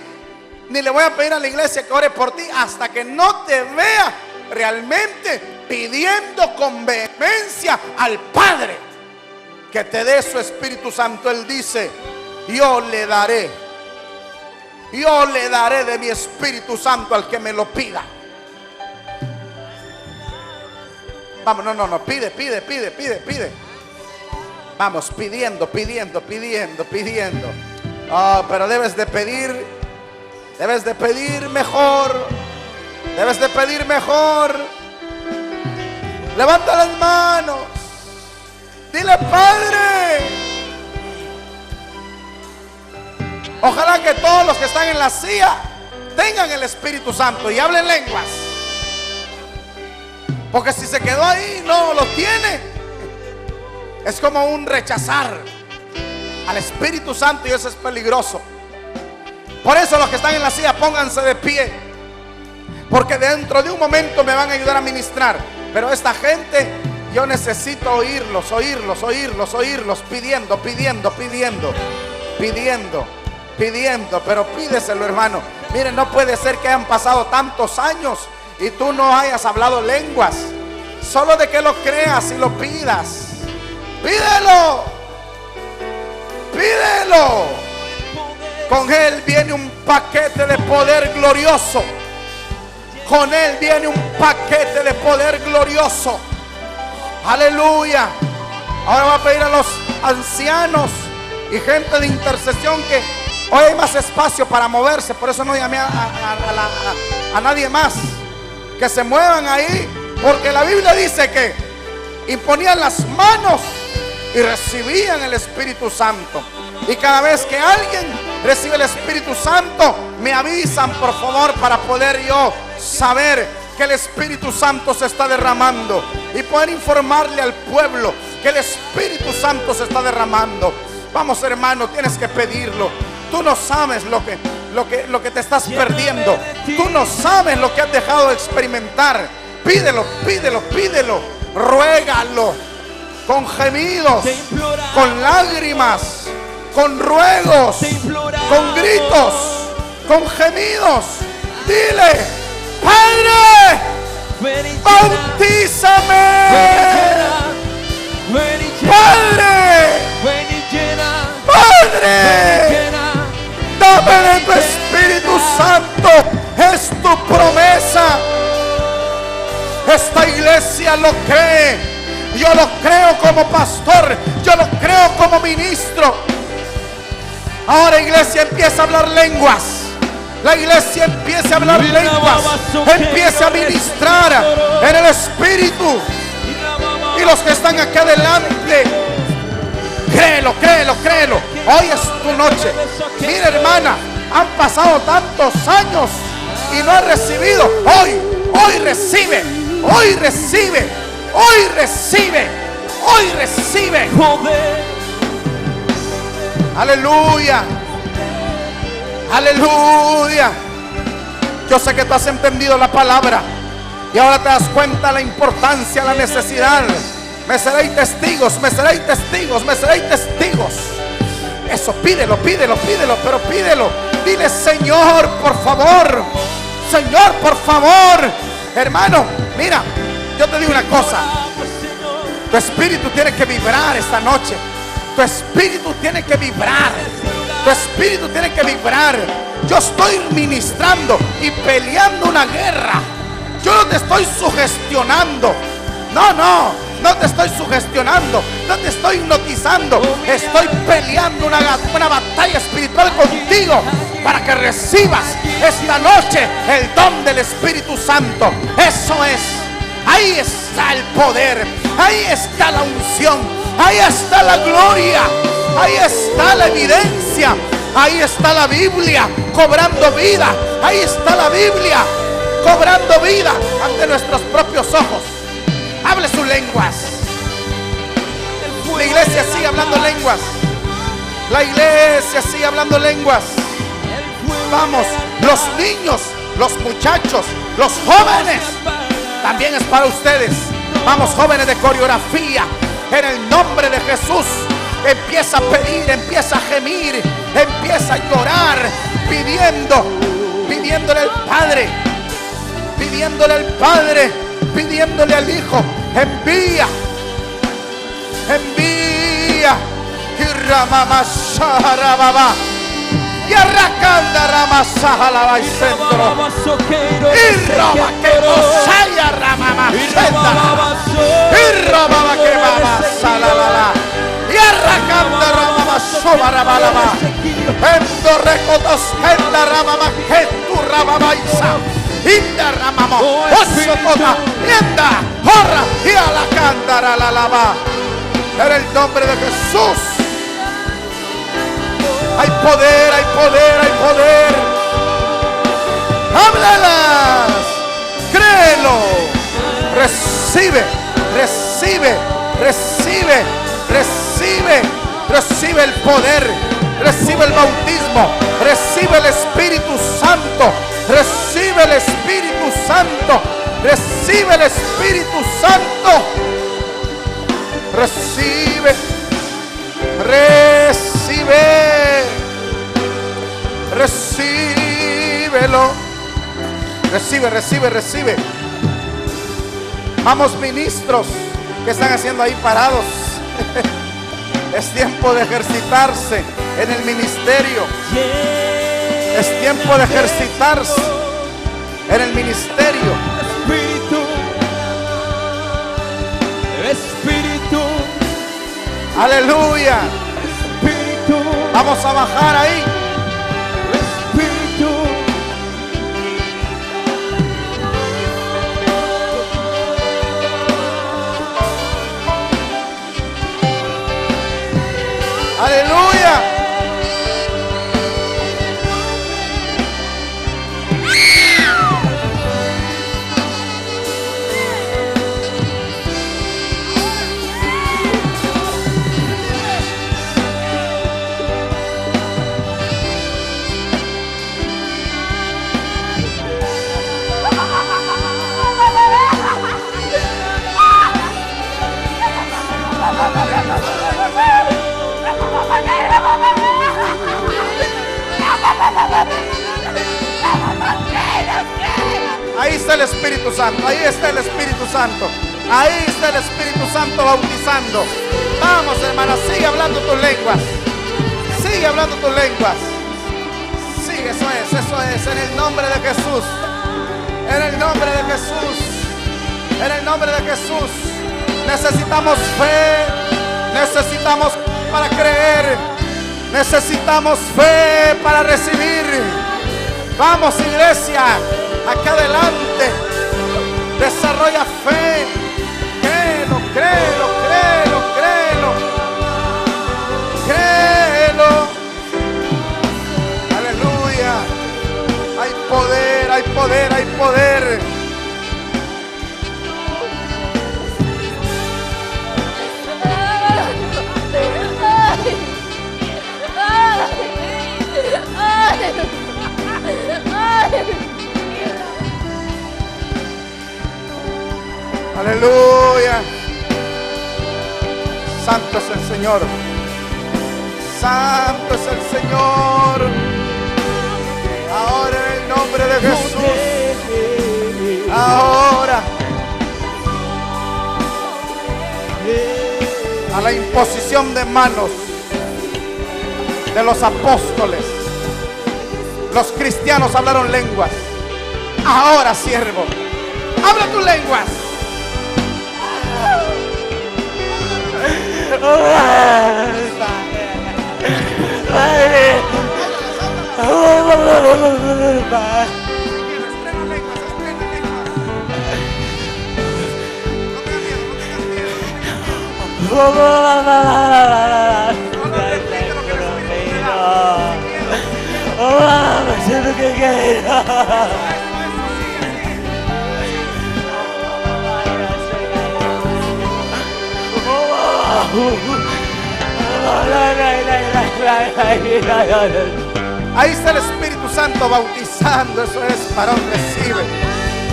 ni le voy a pedir a la iglesia que ore por ti, hasta que no te vea realmente pidiendo con vehemencia al Padre que te dé su Espíritu Santo. Él dice: yo le daré de mi Espíritu Santo al que me lo pida. Vamos, no, pide. Vamos, pidiendo. Oh, pero debes de pedir mejor. Levanta las manos. Dile: Padre. Ojalá que todos los que están en la silla tengan el Espíritu Santo y hablen lenguas. Porque si se quedó ahí, no lo tiene, es como un rechazar al Espíritu Santo, y eso es peligroso. Por eso los que están en la silla, pónganse de pie, porque dentro de un momento me van a ayudar a ministrar. Pero esta gente, yo necesito oírlos, pidiendo. Pero pídeselo, hermano. Miren, no puede ser que hayan pasado tantos años y tú no hayas hablado lenguas. Solo de que lo creas y lo pidas. Pídelo. Cristo. Con Él viene un paquete de poder glorioso. Con Él viene un paquete de poder glorioso. Aleluya. Ahora va a pedir a los ancianos y gente de intercesión que hoy hay más espacio para moverse. Por eso no llamé a nadie más. Que se muevan ahí. Porque la Biblia dice que imponían las manos y recibían el Espíritu Santo. Y cada vez que alguien recibe el Espíritu Santo, me avisan por favor para poder yo saber que el Espíritu Santo se está derramando y poder informarle al pueblo que el Espíritu Santo se está derramando. Vamos, hermano, tienes que pedirlo. Tú no sabes lo que te estás perdiendo. Tú no sabes lo que has dejado de experimentar. Pídelo, pídelo, pídelo. Ruégalo con gemidos, con lágrimas, con ruegos, con gritos, con gemidos. Dile: Padre, bautízame. Padre, Padre, dame de tu Espíritu Santo. Es tu promesa. Esta iglesia lo cree. Yo lo creo como pastor. Yo lo creo como ministro. Ahora, iglesia, empieza a hablar lenguas. La iglesia empieza a hablar lenguas. Empieza a ministrar en el Espíritu. Y los que están acá adelante, créelo, créelo, créelo. Hoy es tu noche. Mira, hermana, han pasado tantos años y no has recibido. Hoy recibe. Hoy recibe. Hoy recibe. Hoy recibe. Aleluya. Aleluya. Yo sé que tú has entendido la palabra y ahora te das cuenta la importancia, la necesidad. Me seréis testigos, me seréis testigos, me seréis testigos. Eso, pídelo, pídelo, pídelo, pero pídelo. Dile: Señor, por favor. Señor, por favor. Hermano, mira, yo te digo una cosa. Tu espíritu tiene que vibrar esta noche. Tu espíritu tiene que vibrar. Tu espíritu tiene que vibrar. Yo estoy ministrando y peleando una guerra. Yo no te estoy sugestionando. No te estoy sugestionando. No te estoy hipnotizando. Estoy peleando una batalla espiritual contigo para que recibas esta noche el don del Espíritu Santo. Eso es. Ahí está el poder. Ahí está la unción. Ahí está la gloria. Ahí está la evidencia. Ahí está la Biblia cobrando vida. Ahí está la Biblia cobrando vida ante nuestros propios ojos. Hable sus lenguas. La iglesia sigue hablando lenguas. La iglesia sigue hablando lenguas. Vamos, los niños, los muchachos, los jóvenes, también es para ustedes. Vamos, jóvenes de coreografía, en el nombre de Jesús. Empieza a pedir, empieza a gemir, empieza a llorar, pidiéndole al Padre, pidiéndole al Padre, pidiéndole al Hijo. Envía. Y Ramamashara y arracanda Ramasajalaba y centro. Y roba que mosaya Ramamashenda. Y roba que mamasalalala. Y arracanda Ramamashobarabalaba. Endo recotos kenda Ramamaketu Ramamaisa. Inda Ramamo. Osokota. Yenda. Horra. Y a la cándara la lava. En el nombre de Jesús. Hay poder, hay poder, hay poder. Háblalas. Créelo. Recibe, recibe, recibe, recibe, recibe el poder. Recibe el bautismo. Recibe el Espíritu Santo. Recibe el Espíritu Santo. Recibe el Espíritu Santo. Recibe. Recibe. Recíbelo. Recibe, recibe, recibe. Vamos, ministros que están haciendo ahí parados. Es tiempo de ejercitarse en el ministerio. Es tiempo de ejercitarse en el ministerio. Espíritu, Aleluya. Vamos a bajar ahí. Espíritu, Aleluya. Ahí está el Espíritu Santo, ahí está el Espíritu Santo, ahí está el Espíritu Santo bautizando. Vamos, hermana, sigue hablando tus lenguas, sigue hablando tus lenguas. Sigue, eso es, en el nombre de Jesús, en el nombre de Jesús, en el nombre de Jesús. Necesitamos fe, necesitamos para creer, necesitamos fe para recibir. Vamos, iglesia, acá adelante, desarrolla fe. Créelo, créelo, créelo, créelo, créelo. Aleluya. Hay poder, hay poder, hay poder. Aleluya. Santo es el Señor. Santo es el Señor. Ahora en el nombre de Jesús. Ahora. A la imposición de manos de los apóstoles, los cristianos hablaron lenguas. Ahora, siervo, habla tus lenguas. Ahí está el Espíritu Santo bautizando. Eso es, varón, recibe.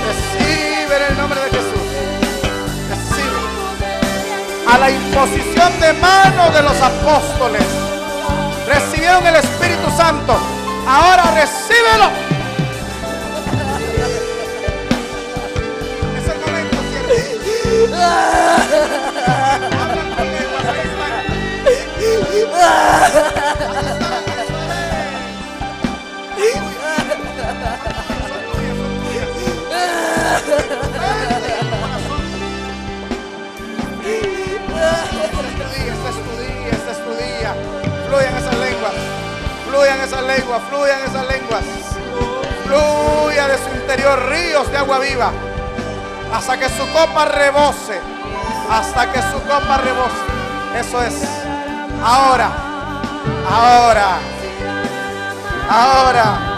Recibe en el nombre de Jesús. Recibe. A la imposición de manos de los apóstoles recibieron el Espíritu Santo. Ahora recíbelo. Es el momento, siervo. Esta es tu día. Fluyan esas lenguas. Fluyan esas lenguas. Fluyan esas lenguas. Fluya de su interior ríos de agua viva. Hasta que su copa rebose. Hasta que su copa rebose. Eso es. Ahora. Ahora. Ahora.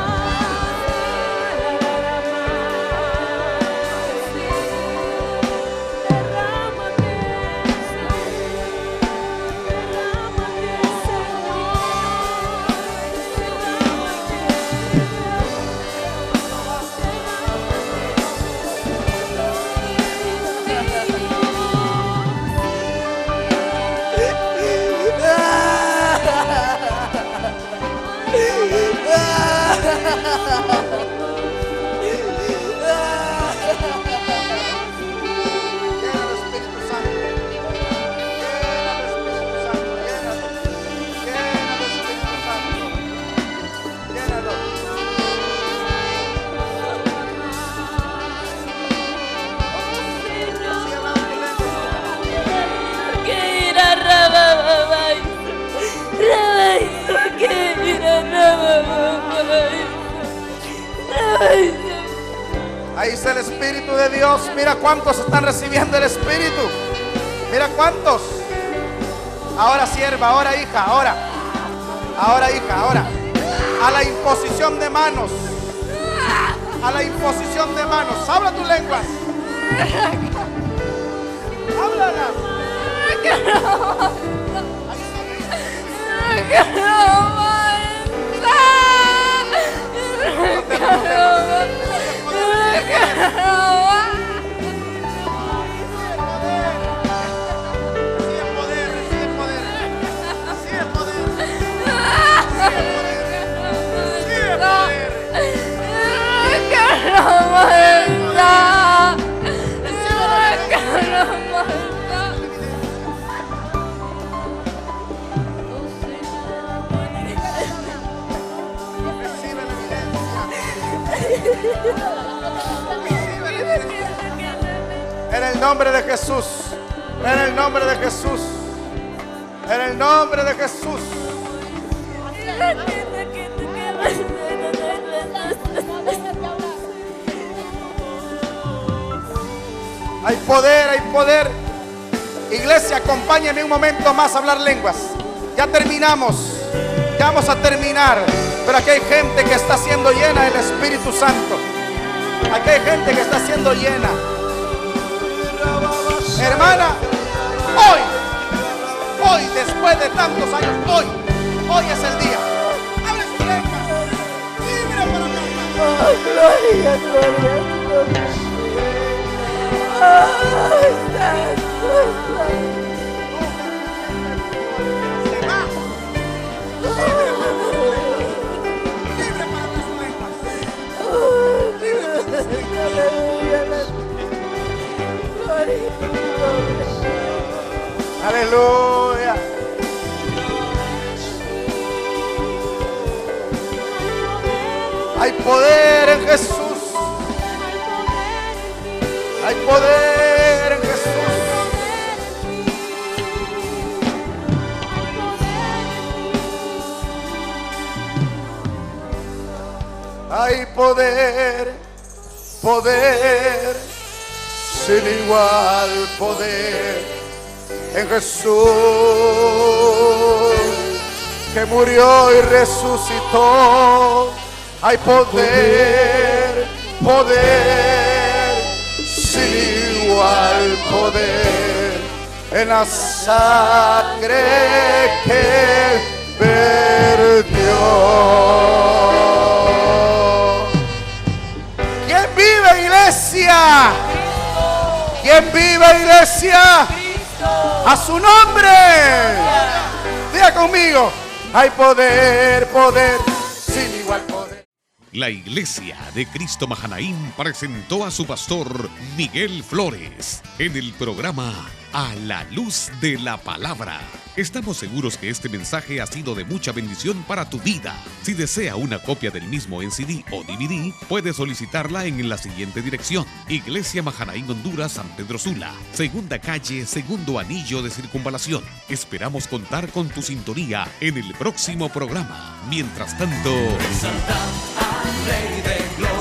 Ahí está el Espíritu de Dios. Mira cuántos están recibiendo el Espíritu. Mira cuántos. Ahora sierva, ahora hija, ahora. Ahora hija, ahora. A la imposición de manos. A la imposición de manos. Habla tus lenguas. Háblala. En el nombre de Jesús. En el nombre de Jesús. En el nombre de Jesús. Hay poder, hay poder. Iglesia, acompáñenme un momento más a hablar lenguas. Ya terminamos. Ya vamos a terminar. Pero aquí hay gente que está siendo llena del Espíritu Santo. Aquí hay gente que está siendo llena. Hermana, hoy, después de tantos años, hoy es el día. Abre su lengua. Libre para cantar. Oh, gloria, gloria, gloria. Oh, santo, santo. Aleluya. Hay poder en Jesús. Hay poder en Jesús. Hay poder, poder, sin igual poder en Jesús, que murió y resucitó. Hay poder, poder, sin igual poder en la sangre que perdió. ¿Quién vive, iglesia? ¿Quién vive, iglesia? A su nombre. Diga conmigo. Hay poder, poder, sin igual poder. La Iglesia de Cristo Mahanaim presentó a su pastor Miguel Flores en el programa A la Luz de la Palabra. Estamos seguros que este mensaje ha sido de mucha bendición para tu vida. Si desea una copia del mismo en CD o DVD, puede solicitarla en la siguiente dirección: Iglesia Mahanaim Honduras, San Pedro Sula, segunda calle, segundo anillo de circunvalación. Esperamos contar con tu sintonía en el próximo programa. Mientras tanto, Exaltad al Rey de Gloria.